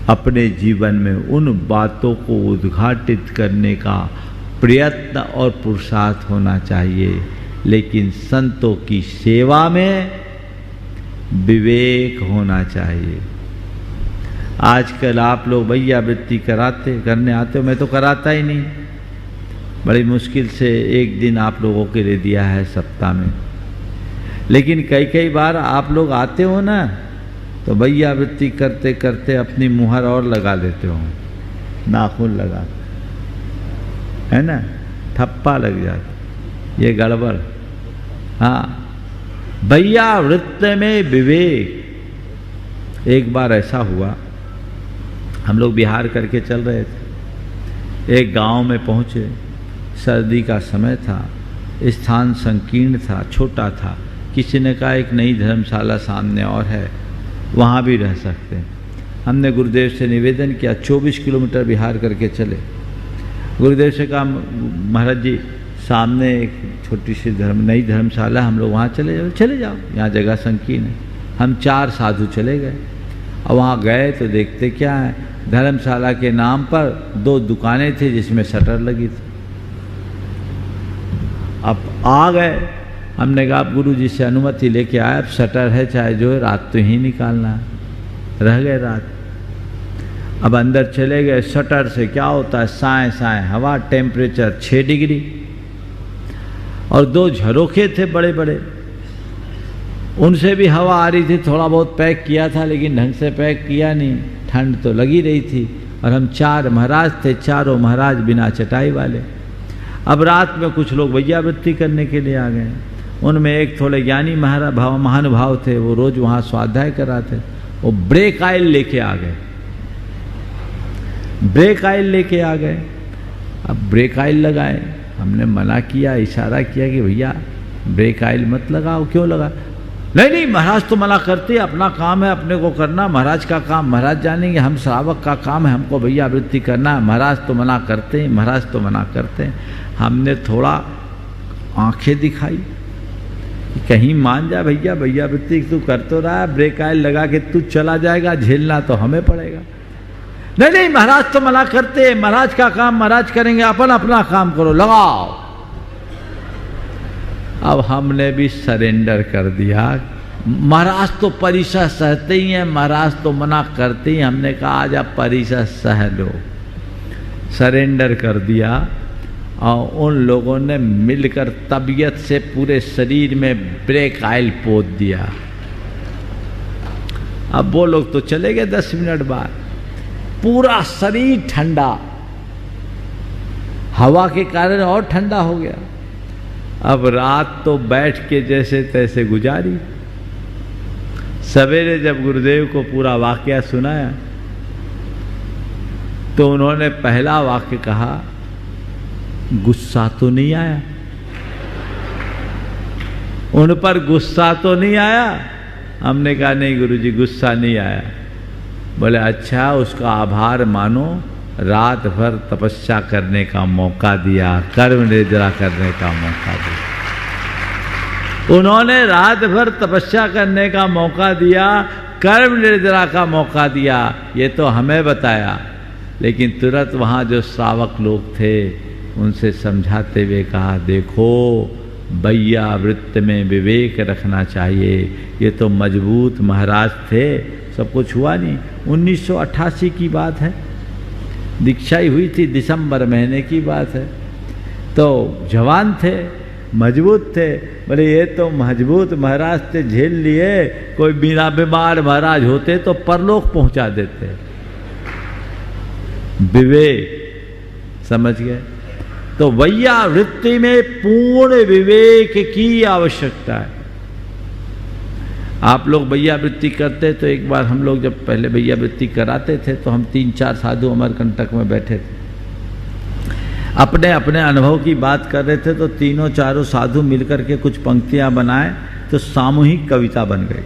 A: अपने जीवन में उन बातों को उद्घाटित करने का प्रयत्न और पुरुषार्थ होना चाहिए, लेकिन संतों की सेवा में विवेक होना चाहिए। आजकल आप लोग वैयावृत्ति करने आते हो, मैं तो कराता ही नहीं। बड़ी मुश्किल से एक दिन आप लोगों के लिए दिया है सप्ताह में, लेकिन कई बार आप लोग आते हो ना, तो वैयावृत्ति करते करते अपनी मुहर और लगा लेते हो, नाखून लगा, है ना, ठप्पा लग जाता, ये गड़बड़। हाँ, वैयावृत्ति में विवेक। एक बार ऐसा हुआ, हम लोग बिहार करके चल रहे थे, एक गांव में पहुंचे, सर्दी का समय था, स्थान संकीर्ण था, छोटा था। किसी ने कहा एक नई धर्मशाला सामने और है, वहाँ भी रह सकते हैं। हमने गुरुदेव से निवेदन किया, 24 किलोमीटर बिहार करके चले। गुरुदेव से कहा महाराज जी सामने एक छोटी सी नई धर्मशाला, हम लोग वहाँ चले जाओ, यहाँ जगह संकीर्ण है। हम 4 साधु चले गए और वहाँ गए तो देखते क्या है, धर्मशाला के नाम पर 2 दुकानें थी जिसमें शटर लगी थी। अब आ गए, हमने कहा आप गुरु जी से अनुमति लेके आए, अब शटर है चाहे जो है, रात तो ही निकालना है। रह गए रात। अब अंदर चले गए, शटर से क्या होता है, साए साए हवा, टेम्परेचर 6 डिग्री, और 2 झरोखे थे बड़े बड़े, उनसे भी हवा आ रही थी। थोड़ा बहुत पैक किया था लेकिन ढंग से पैक किया नहीं, ठंड तो लगी रही थी। और हम 4 महाराज थे, चारों महाराज बिना चटाई वाले। अब रात में कुछ लोग वैयावृत्ति करने के लिए आ गए। उनमें एक थोड़े ज्ञानी महानुभाव थे, वो रोज वहाँ स्वाध्याय कराते। वो ब्रेक आयल लेके आ गए, ब्रेक आयल लेके आ गए। अब ब्रेक आयल लगाए, हमने मना किया, इशारा किया कि भैया ब्रेक आयल मत लगाओ। क्यों लगा? नहीं महाराज तो मना करते, अपना काम है अपने को करना, महाराज का काम महाराज जानेंगे, हम श्रावक का काम है हमको वैयावृत्ति करना है। महाराज तो मना करते हैं, महाराज तो मना करते हैं। हमने थोड़ा आंखें दिखाई, कहीं मान जा भैया, वैयावृत्ति तू कर तो रहा है, ब्रेक आयल लगा के तू चला जाएगा, झेलना तो हमें पड़ेगा। नहीं महाराज तो मना करते, महाराज का काम महाराज करेंगे, अपन अपना काम करो, लगाओ। अब हमने भी सरेंडर कर दिया। महाराज तो परिसर सहते ही हैं, महाराज तो मना करते ही। हमने कहा आज आप परिसर सह लो, सरेंडर कर दिया। और उन लोगों ने मिलकर तबीयत से पूरे शरीर में ब्रेक आयल पोत दिया। अब वो लोग तो चले गए 10 मिनट बाद, पूरा शरीर ठंडा, हवा के कारण और ठंडा हो गया। अब रात तो बैठ के जैसे तैसे गुजारी। सवेरे जब गुरुदेव को पूरा वाकया सुनाया तो उन्होंने पहला वाक्य कहा, गुस्सा तो नहीं आया? उन पर गुस्सा तो नहीं आया? हमने कहा नहीं गुरुजी, गुस्सा नहीं आया। बोले अच्छा, उसका आभार मानो, रात भर तपस्या करने का मौका दिया, कर्म निद्रा करने का मौका दिया। उन्होंने रात भर तपस्या करने का मौका दिया, कर्म निद्रा का मौका दिया, ये तो हमें बताया। लेकिन तुरंत वहाँ जो श्रावक लोग थे उनसे समझाते हुए कहा, देखो बैया वृत्त में विवेक रखना चाहिए। ये तो मजबूत महाराज थे, सब कुछ हुआ नहीं। 1988 की बात है, दीक्षा ही हुई थी, दिसंबर महीने की बात है। तो जवान थे, मजबूत थे। बोले ये तो मजबूत महाराज थे, झेल लिए। कोई बिना बीमार महाराज होते तो परलोक पहुंचा देते। विवेक, समझ गए? तो वैया वृत्ति में पूर्ण विवेक की आवश्यकता है। आप लोग वैया वृत्ति करते तो एक बार हम लोग जब पहले वैया वृत्ति कराते थे तो हम 3-4 साधु अमरकंटक में बैठे थे, अपने अपने अनुभव की बात कर रहे थे। तो तीनों चारों साधु मिलकर के कुछ पंक्तियां बनाए तो सामूहिक कविता बन गई।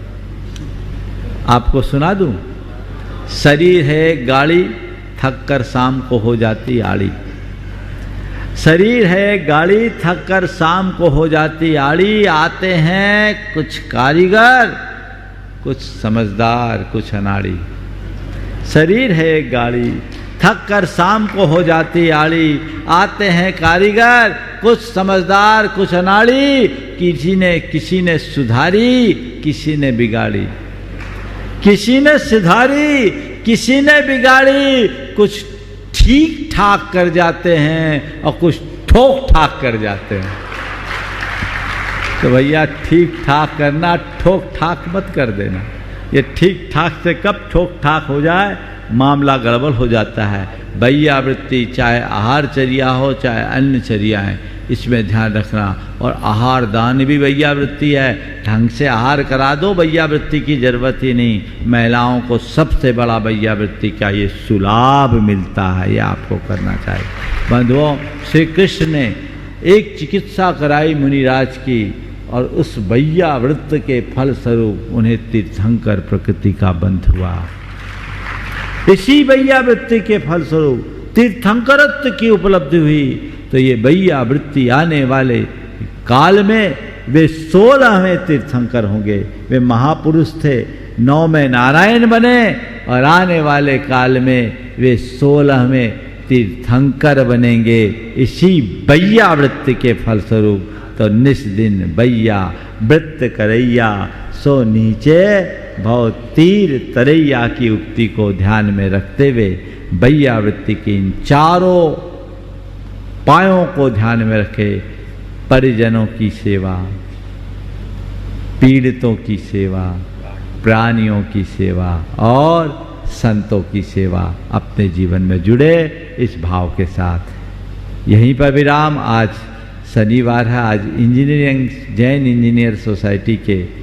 A: आपको सुना दूं? शरीर है गाड़ी, थक कर शाम को हो जाती आड़ी। शरीर है गाड़ी, थक कर शाम को हो जाती आड़ी। आते हैं कुछ कारीगर, कुछ समझदार, कुछ अनाड़ी। शरीर है गाड़ी, थक कर शाम को हो जाती आड़ी। आते हैं कारीगर, कुछ समझदार, कुछ अनाड़ी। किसी ने सुधारी, किसी ने बिगाड़ी। किसी ने सुधारी, किसी ने बिगाड़ी। कुछ ठीक ठाक कर जाते हैं और कुछ ठोक ठाक कर जाते हैं। तो भैया ठीक ठाक करना, ठोक ठाक मत कर देना। ये ठीक ठाक से कब ठोक ठाक हो जाए, मामला गड़बड़ हो जाता है। वैया वृत्ति चाहे आहार चर्या हो चाहे अन्य चर्या है, इसमें ध्यान रखना। और आहार दान भी वैया वृत्ति है। ढंग से आहार करा दो, वैया वृत्ति की जरूरत ही नहीं। महिलाओं को सबसे बड़ा वैया वृत्ति का ये सुलाभ मिलता है, ये आपको करना चाहिए। बंधुओं, श्री कृष्ण ने एक चिकित्सा कराई मुनिराज की और उस वैया वृत्त के फल स्वरूप उन्हें तीर्थंकर प्रकृति का बंध हुआ। इसी वैया वृत्ति के फल स्वरूप तीर्थंकरत्व की उपलब्धि हुई। तो ये वैया वृत्ति आने वाले काल में वे 16वें तीर्थंकर होंगे। वे महापुरुष थे, 9 में नारायण बने और आने वाले काल में वे 16वें तीर्थंकर बनेंगे इसी वैया वृत्ति के फलस्वरूप। तो निस दिन वैया वृत्त करैया सो नीचे भव तीर तरैया की उक्ति को ध्यान में रखते हुए वैया वृत्ति की इन चारों पायों को ध्यान में रखे। परिजनों की सेवा, पीड़ितों की सेवा, प्राणियों की सेवा और संतों की सेवा अपने जीवन में जुड़े इस भाव के साथ। यहीं पर विराम। आज शनिवार है। आज इंजीनियरिंग जैन इंजीनियर सोसाइटी के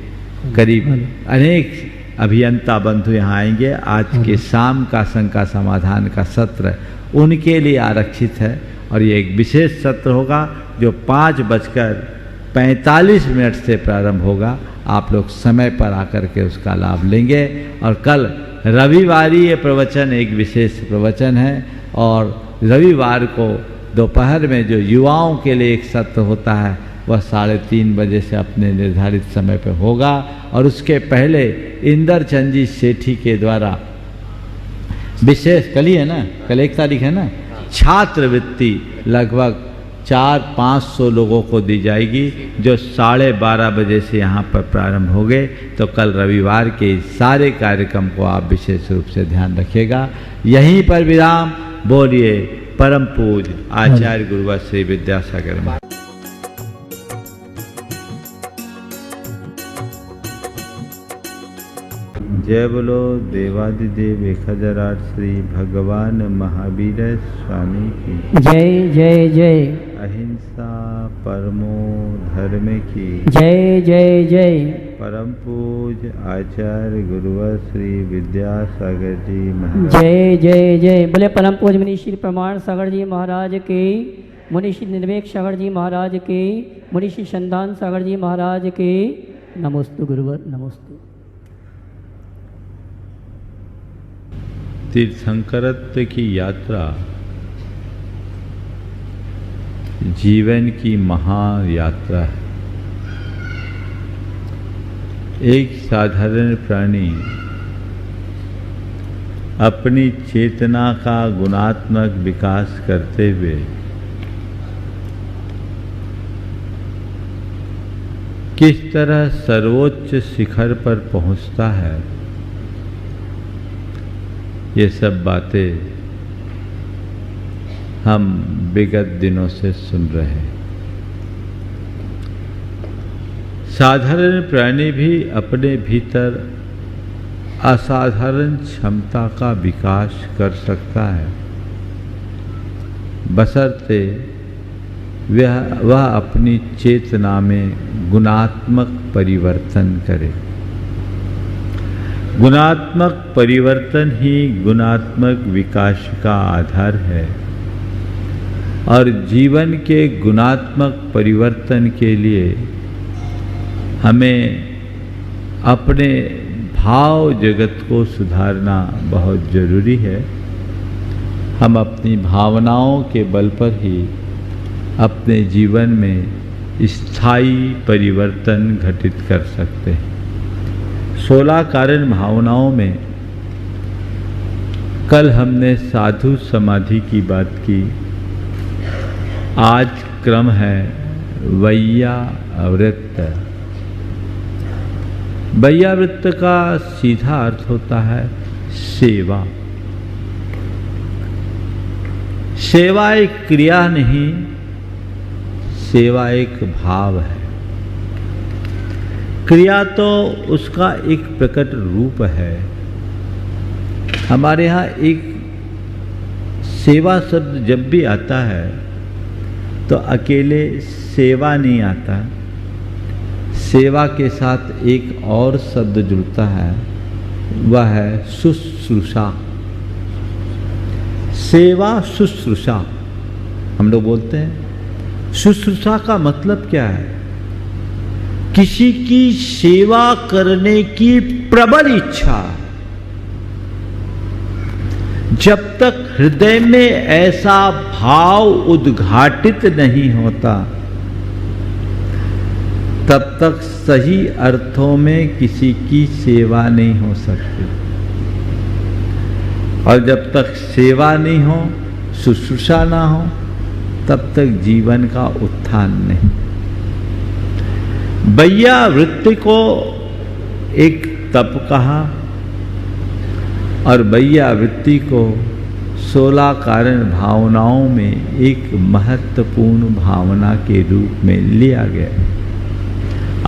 A: करीब अनेक अभियंता बंधु यहाँ आएंगे। आज के शाम का शंका समाधान का सत्र उनके लिए आरक्षित है और ये एक विशेष सत्र होगा जो 5:45 से प्रारंभ होगा। आप लोग समय पर आकर के उसका लाभ लेंगे। और कल रविवारी ये प्रवचन एक विशेष प्रवचन है और रविवार को दोपहर में जो युवाओं के लिए एक सत्र होता है वह 3:30 बजे से अपने निर्धारित समय पर होगा। और उसके पहले इंदरचंद जी सेठी के द्वारा विशेष, कल ही है ना, कल 1 तारीख है ना, छात्रवृत्ति लगभग 400-500 लोगों को दी जाएगी जो 12:30 बजे से यहाँ पर प्रारंभ हो गए। तो कल रविवार के सारे कार्यक्रम को आप विशेष रूप से ध्यान रखिएगा। यहीं पर विराम। बोलिए परम पूज्य आचार्य गुरुवर श्री विद्यासागर महाराज। जय बोलो देवादिदेव 1008 श्री भगवान महावीर स्वामी की
B: जय जय जय।
A: अहिंसा परमो धर्म की।
B: जय जय जय।
A: परम पूज्य आचार्य गुरुवर श्री विद्यासागर जी महाराज।
B: जय जय जय। बोले परम पूज्य मुनि श्री प्रमाण सागर जी महाराज के, मुनि श्री निर्वेक सागर जी महाराज के, मुनि श्री संदान सागर जी महाराज के। नमोस्तु गुरुवर नमोस्तु।
A: तीर्थंकरत्व की यात्रा जीवन की महायात्रा है। एक साधारण प्राणी अपनी चेतना का गुणात्मक विकास करते हुए किस तरह सर्वोच्च शिखर पर पहुंचता है, ये सब बातें हम विगत दिनों से सुन रहे हैं। साधारण प्राणी भी अपने भीतर असाधारण क्षमता का विकास कर सकता है, बशर्ते वह अपनी चेतना में गुणात्मक परिवर्तन करे। गुणात्मक परिवर्तन ही गुणात्मक विकास का आधार है और जीवन के गुणात्मक परिवर्तन के लिए हमें अपने भाव जगत को सुधारना बहुत जरूरी है। हम अपनी भावनाओं के बल पर ही अपने जीवन में स्थायी परिवर्तन घटित कर सकते हैं। 16 कारण भावनाओं में कल हमने साधु समाधि की बात की। आज क्रम है वैयावृत्त। वैयावृत्त का सीधा अर्थ होता है सेवा। सेवा एक क्रिया नहीं, सेवा एक भाव है। क्रिया तो उसका एक प्रकट रूप है। हमारे यहाँ एक सेवा शब्द जब भी आता है तो अकेले सेवा नहीं आता, सेवा के साथ एक और शब्द जुड़ता है, वह है शुश्रूषा। सेवा शुश्रूषा हम लोग बोलते हैं। शुश्रूषा का मतलब क्या है? किसी की सेवा करने की प्रबल इच्छा। जब तक हृदय में ऐसा भाव उद्घाटित नहीं होता तब तक सही अर्थों में किसी की सेवा नहीं हो सकती। और जब तक सेवा नहीं हो, शुश्रूषा ना हो, तब तक जीवन का उत्थान नहीं। वैयावृत्ति को एक तप कहा और वैयावृत्ति को 16 कारण भावनाओं में एक महत्वपूर्ण भावना के रूप में लिया गया।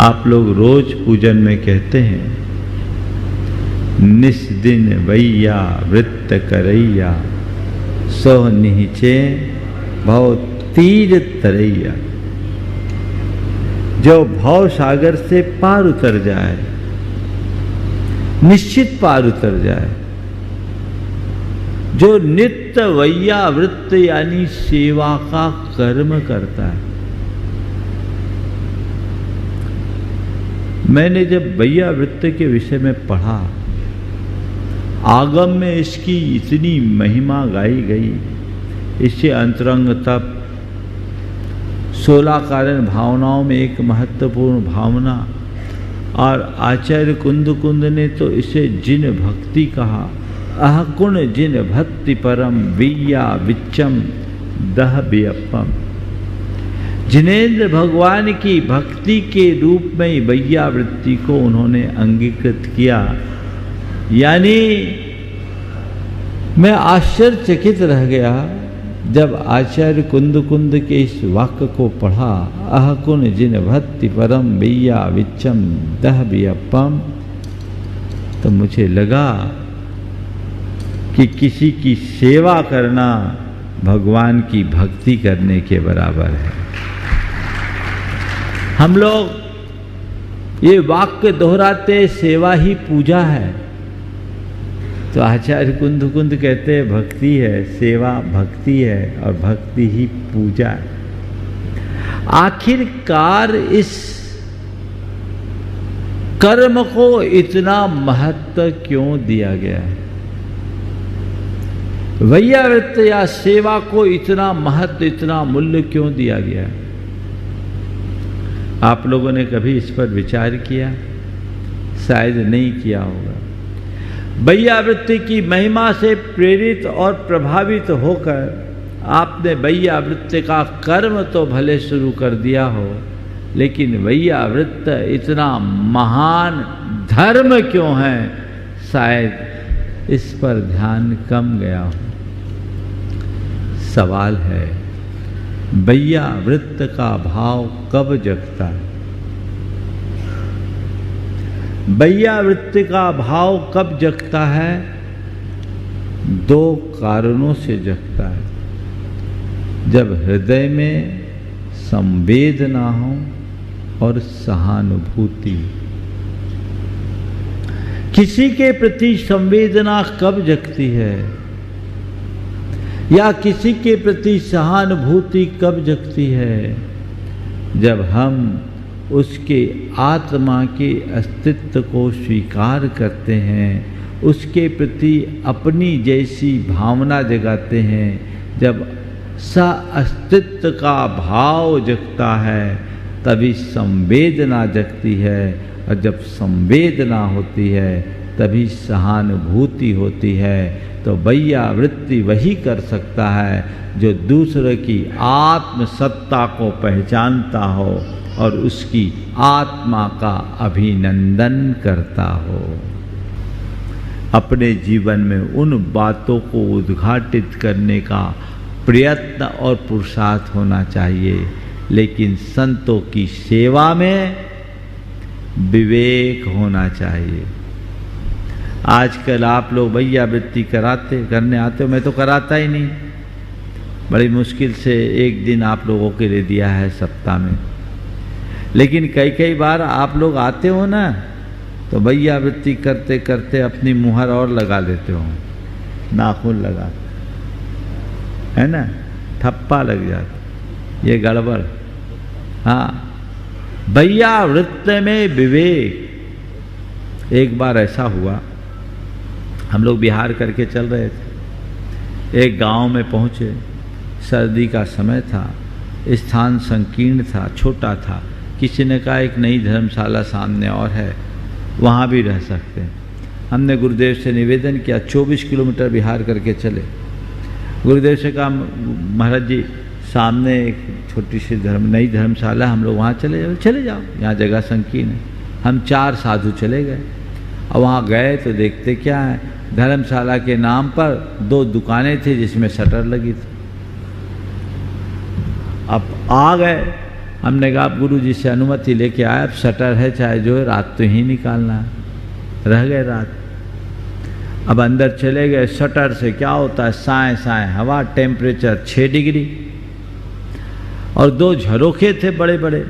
A: आप लोग रोज पूजन में कहते हैं, निस्दिन वैयावृत्त करैया, सो निहिचे भव तीर तरैया। जो भव सागर से पार उतर जाए, निश्चित पार उतर जाए, जो नित्य वैयावृत्त यानी सेवा का कर्म करता है। मैंने जब वैयावृत्त के विषय में पढ़ा, आगम में इसकी इतनी महिमा गाई गई, इससे अंतरंग तप, 16 कारण भावनाओं में एक महत्वपूर्ण भावना, और आचार्य कुंद ने तो इसे जिन भक्ति कहा। अहकुण जिन भक्ति परम विया विच्चम दह व्यपम। जिनेन्द्र भगवान की भक्ति के रूप में वैयावृत्ति को उन्होंने अंगीकृत किया। यानी मैं आश्चर्यचकित रह गया जब आचार्य कुंद के इस वाक्य को पढ़ा। अहकुन जिन भक्ति परम वैया विच्चम दह व्यपम। तो मुझे लगा कि किसी की सेवा करना भगवान की भक्ति करने के बराबर है। हम लोग ये वाक्य दोहराते, सेवा ही पूजा है। तो आचार्य कुंद कहते हैं भक्ति है, सेवा भक्ति है और भक्ति ही पूजा है। आखिरकार इस कर्म को इतना महत्व क्यों दिया गया है? वैयावृत्त या सेवा को इतना महत्व, इतना मूल्य क्यों दिया गया है? आप लोगों ने कभी इस पर विचार किया? शायद नहीं किया होगा। वैयावृत्ति की महिमा से प्रेरित और प्रभावित होकर आपने वैयावृत्ति का कर्म तो भले शुरू कर दिया हो, लेकिन वैयावृत्त इतना महान धर्म क्यों है, शायद इस पर ध्यान कम गया हो। सवाल है, वैयावृत्त का भाव कब जगता है? वैयावृत्ति का भाव कब जगता है? दो कारणों से जगता है। जब हृदय में संवेदना हो और सहानुभूति। किसी के प्रति संवेदना कब जगती है या किसी के प्रति सहानुभूति कब जगती है? जब हम उसके आत्मा के अस्तित्व को स्वीकार करते हैं, उसके प्रति अपनी जैसी भावना जगाते हैं। जब अस्तित्व का भाव जगता है तभी संवेदना जगती है, और जब संवेदना होती है तभी सहानुभूति होती है। तो वैयावृत्ति वही कर सकता है जो दूसरे की आत्मसत्ता को पहचानता हो और उसकी आत्मा का अभिनंदन करता हो। अपने जीवन में उन बातों को उद्घाटित करने का प्रयत्न और पुरुषार्थ होना चाहिए, लेकिन संतों की सेवा में विवेक होना चाहिए। आजकल आप लोग वैयावृत्ति करने आते हो, मैं तो कराता ही नहीं। बड़ी मुश्किल से एक दिन आप लोगों के लिए दिया है सप्ताह में, लेकिन कई बार आप लोग आते हो ना, तो वैयावृत्ति करते करते अपनी मुहर और लगा लेते हो, नाखून लगा, है ना, ठप्पा लग जाता, ये गड़बड़। हाँ, वैयावृत्त में विवेक। एक बार ऐसा हुआ, हम लोग बिहार करके चल रहे थे, एक गांव में पहुंचे, सर्दी का समय था, स्थान संकीर्ण था, छोटा था। किसी ने कहा एक नई धर्मशाला सामने और है, वहाँ भी रह सकते हैं। हमने गुरुदेव से निवेदन किया, 24 किलोमीटर बिहार करके चले। गुरुदेव से कहा महाराज जी सामने एक छोटी सी नई धर्मशाला, हम लोग वहाँ चले जाओ, यहाँ जगह संकीर्ण है। हम 4 साधु चले गए और वहाँ गए तो देखते क्या है, धर्मशाला के नाम पर 2 दुकानें थी जिसमें शटर लगी थी। अब आ गए, हमने कहा आप गुरु जी से अनुमति लेके आए, अब शटर है चाहे जो है, रात तो ही निकालना है। रह गए रात। अब अंदर चले गए, शटर से क्या होता है, साए साए हवा, टेम्परेचर 6 डिग्री, और 2 झरोखे थे बड़े बड़े,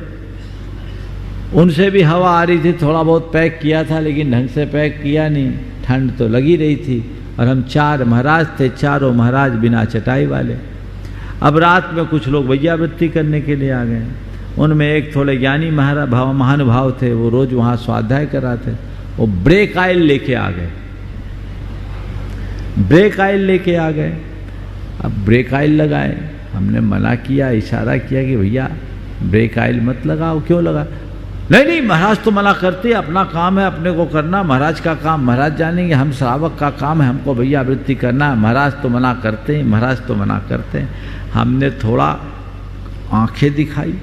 A: उनसे भी हवा आ रही थी। थोड़ा बहुत पैक किया था लेकिन ढंग से पैक किया नहीं, ठंड तो लगी रही थी। और हम 4 महाराज थे, चारों महाराज बिना चटाई वाले। अब रात में कुछ लोग वैयावृत्ति करने के लिए आ गए। उनमें एक थोड़े ज्ञानी महानुभाव थे, वो रोज वहाँ स्वाध्याय कराते। वो ब्रेक आयल लेके आ गए, ब्रेक आयल लेके आ गए। अब ब्रेक आयल लगाए, हमने मना किया, इशारा किया कि भैया ब्रेक आयल मत लगाओ। क्यों लगा? नहीं महाराज तो मना करते, अपना काम है अपने को करना, महाराज का काम महाराज जानेंगे, हम श्रावक का काम है हमको वैयावृत्ति करना है, महाराज तो मना करते हैं, महाराज तो मना करते हैं। हमने थोड़ा आंखें दिखाई,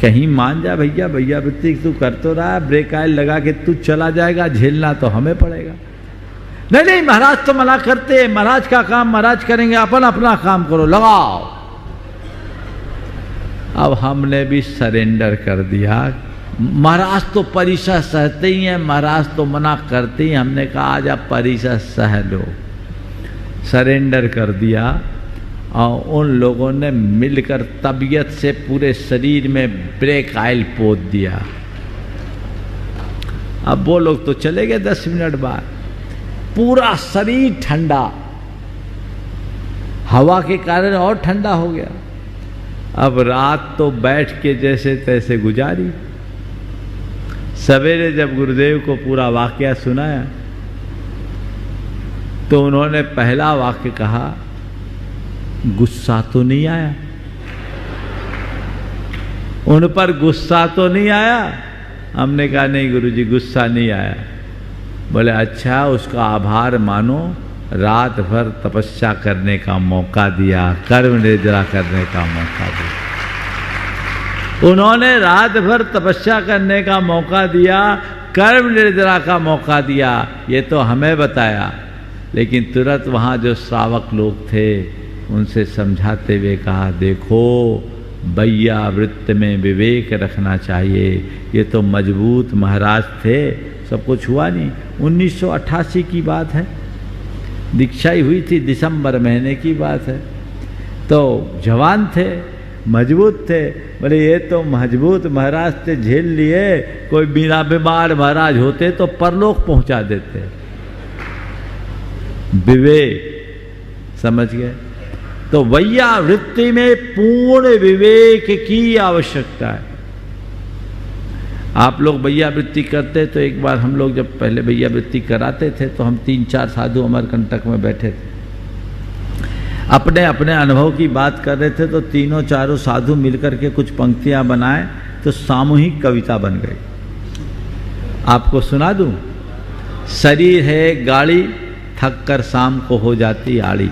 A: कहीं मान जा भैया, वैयावृत्ति तू कर तो रहा है, ब्रेक आयल लगा के तू चला जाएगा, झेलना तो हमें पड़ेगा। नहीं महाराज तो मना करते, महाराज का काम महाराज करेंगे, अपन अपना काम करो, लगाओ। अब हमने भी सरेंडर कर दिया। महाराज तो परिसर सहते ही हैं, महाराज तो मना करते ही। हमने कहा आज आप परिसर सह लो, सरेंडर कर दिया। और उन लोगों ने मिलकर तबीयत से पूरे शरीर में ब्रेक ऑयल पोत दिया। अब वो लोग तो चले गए 10 मिनट बाद, पूरा शरीर ठंडा, हवा के कारण और ठंडा हो गया। अब रात तो बैठ के जैसे तैसे गुजारी। सवेरे जब गुरुदेव को पूरा वाकया सुनाया तो उन्होंने पहला वाक्य कहा, गुस्सा तो नहीं आया? उन पर गुस्सा तो नहीं आया? हमने कहा नहीं गुरुजी, गुस्सा नहीं आया। बोले अच्छा, उसका आभार मानो, रात भर तपस्या करने का मौका दिया, कर्म निद्रा करने का मौका दिया। उन्होंने रात भर तपस्या करने का मौका दिया, कर्म निद्रा का मौका दिया, ये तो हमें बताया। लेकिन तुरंत वहाँ जो श्रावक लोग थे उनसे समझाते हुए कहा, देखो बैया वृत्त में विवेक रखना चाहिए। ये तो मजबूत महाराज थे, सब कुछ हुआ नहीं। 1988 की बात है, दीक्षा ही हुई थी, दिसंबर महीने की बात है। तो जवान थे, मजबूत थे। बोले ये तो मजबूत महाराज थे, झेल लिए। कोई बिना बीमार महाराज होते तो परलोक पहुंचा देते। विवेक, समझ गए? तो वैया वृत्ति में पूर्ण विवेक की आवश्यकता है। आप लोग वैया वृत्ति करते तो एक बार हम लोग जब पहले वैया वृत्ति कराते थे तो हम 3-4 साधु अमरकंटक में बैठे थे, अपने अपने अनुभव की बात कर रहे थे। तो तीनों चारों साधु मिलकर के कुछ पंक्तियां बनाए तो सामूहिक कविता बन गई। आपको सुना दूं? शरीर है गाड़ी, थक कर शाम को हो जाती आड़ी।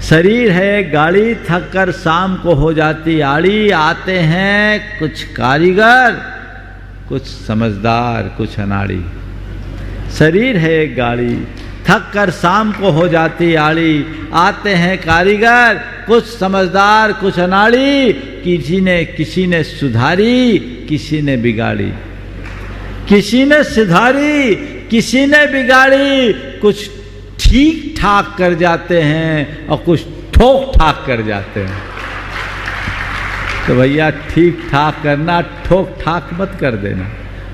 A: शरीर है गाड़ी, थक कर शाम को हो जाती आड़ी। आते हैं कुछ कारीगर, कुछ समझदार, कुछ अनाड़ी। शरीर है गाड़ी, थक कर शाम को हो जाती आड़ी। आते हैं कारीगर, कुछ समझदार, कुछ अनाड़ी। किसी ने सुधारी, किसी ने बिगाड़ी। किसी ने सुधारी, किसी ने बिगाड़ी। कुछ ठीक ठाक कर जाते हैं और कुछ ठोक ठाक कर जाते हैं। तो भैया ठीक ठाक करना, ठोक ठाक मत कर देना।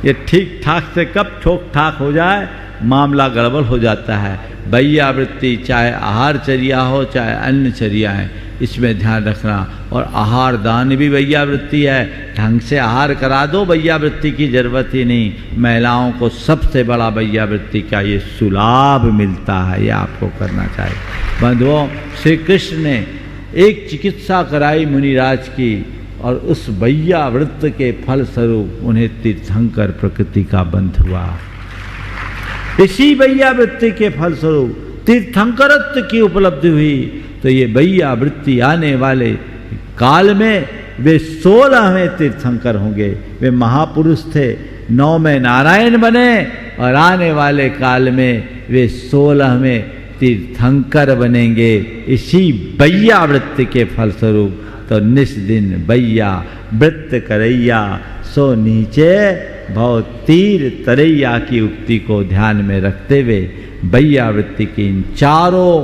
A: ये ठीक ठाक से कब ठोक ठाक हो जाए, मामला गड़बड़ हो जाता है। वैया वृत्ति चाहे आहार चर्या हो चाहे अन्य चर्या है, इसमें ध्यान रखना। और आहार दान भी वैया वृत्ति है। ढंग से आहार करा दो, वैया वृत्ति की जरूरत ही नहीं। महिलाओं को सबसे बड़ा वैया वृत्ति का ये सुलाभ मिलता है, ये आपको करना चाहिए। बंधुओं, श्री कृष्ण ने एक चिकित्सा कराई मुनिराज की और उस वैया वृत्त के फल स्वरूप उन्हें तीर्थंकर प्रकृति का बंध हुआ। इसी वैया वृत्ति के फल स्वरूप तीर्थंकरत्व की उपलब्धि हुई। तो ये वैया वृत्ति आने वाले काल में वे 16वें तीर्थंकर होंगे। वे महापुरुष थे, 9 में नारायण बने और आने वाले काल में वे 16वें तीर्थंकर बनेंगे इसी वैया वृत्ति के फलस्वरूप। तो निस दिन वैया वृत्त करैया सो नीचे भव तीर तरैया की उक्ति को ध्यान में रखते हुए वैया वृत्ति की इन चारों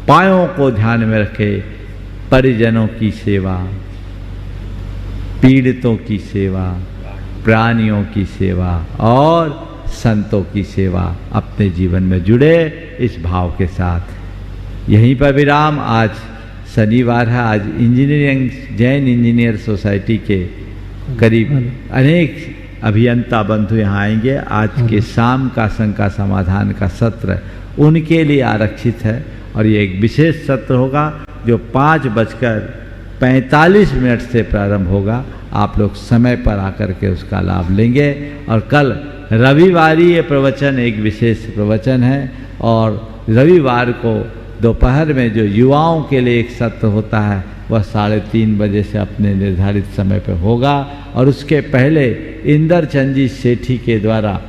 A: पायों को ध्यान में रखे। परिजनों की सेवा, पीड़ितों की सेवा, प्राणियों की सेवा और संतों की सेवा अपने जीवन में जुड़े इस भाव के साथ। यहीं पर विराम। आज शनिवार है। आज इंजीनियरिंग जैन इंजीनियर सोसाइटी के करीब अनेक अभियंता बंधु यहाँ आएंगे। आज के शाम का शंका समाधान का सत्र उनके लिए आरक्षित है और ये एक विशेष सत्र होगा जो 5:45 से प्रारंभ होगा। आप लोग समय पर आकर के उसका लाभ लेंगे। और कल रविवारी ये प्रवचन एक विशेष प्रवचन है और रविवार को दोपहर में जो युवाओं के लिए एक सत्र होता है वह 3:30 बजे से अपने निर्धारित समय पर होगा। और उसके पहले इंदरचंद जी सेठी के द्वारा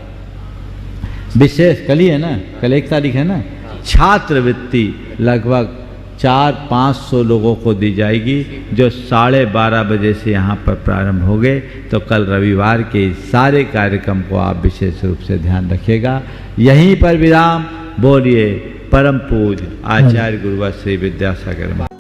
A: विशेष, कल ही है ना, कल 1 तारीख है ना, छात्रवृत्ति लगभग 400-500 लोगों को दी जाएगी जो 12:30 बजे से यहाँ पर प्रारंभ हो गए। तो कल रविवार के सारे कार्यक्रम को आप विशेष रूप से ध्यान रखिएगा। यहीं पर विराम। बोलिए परम पूज्य आचार्य गुरुवर श्री विद्यासागर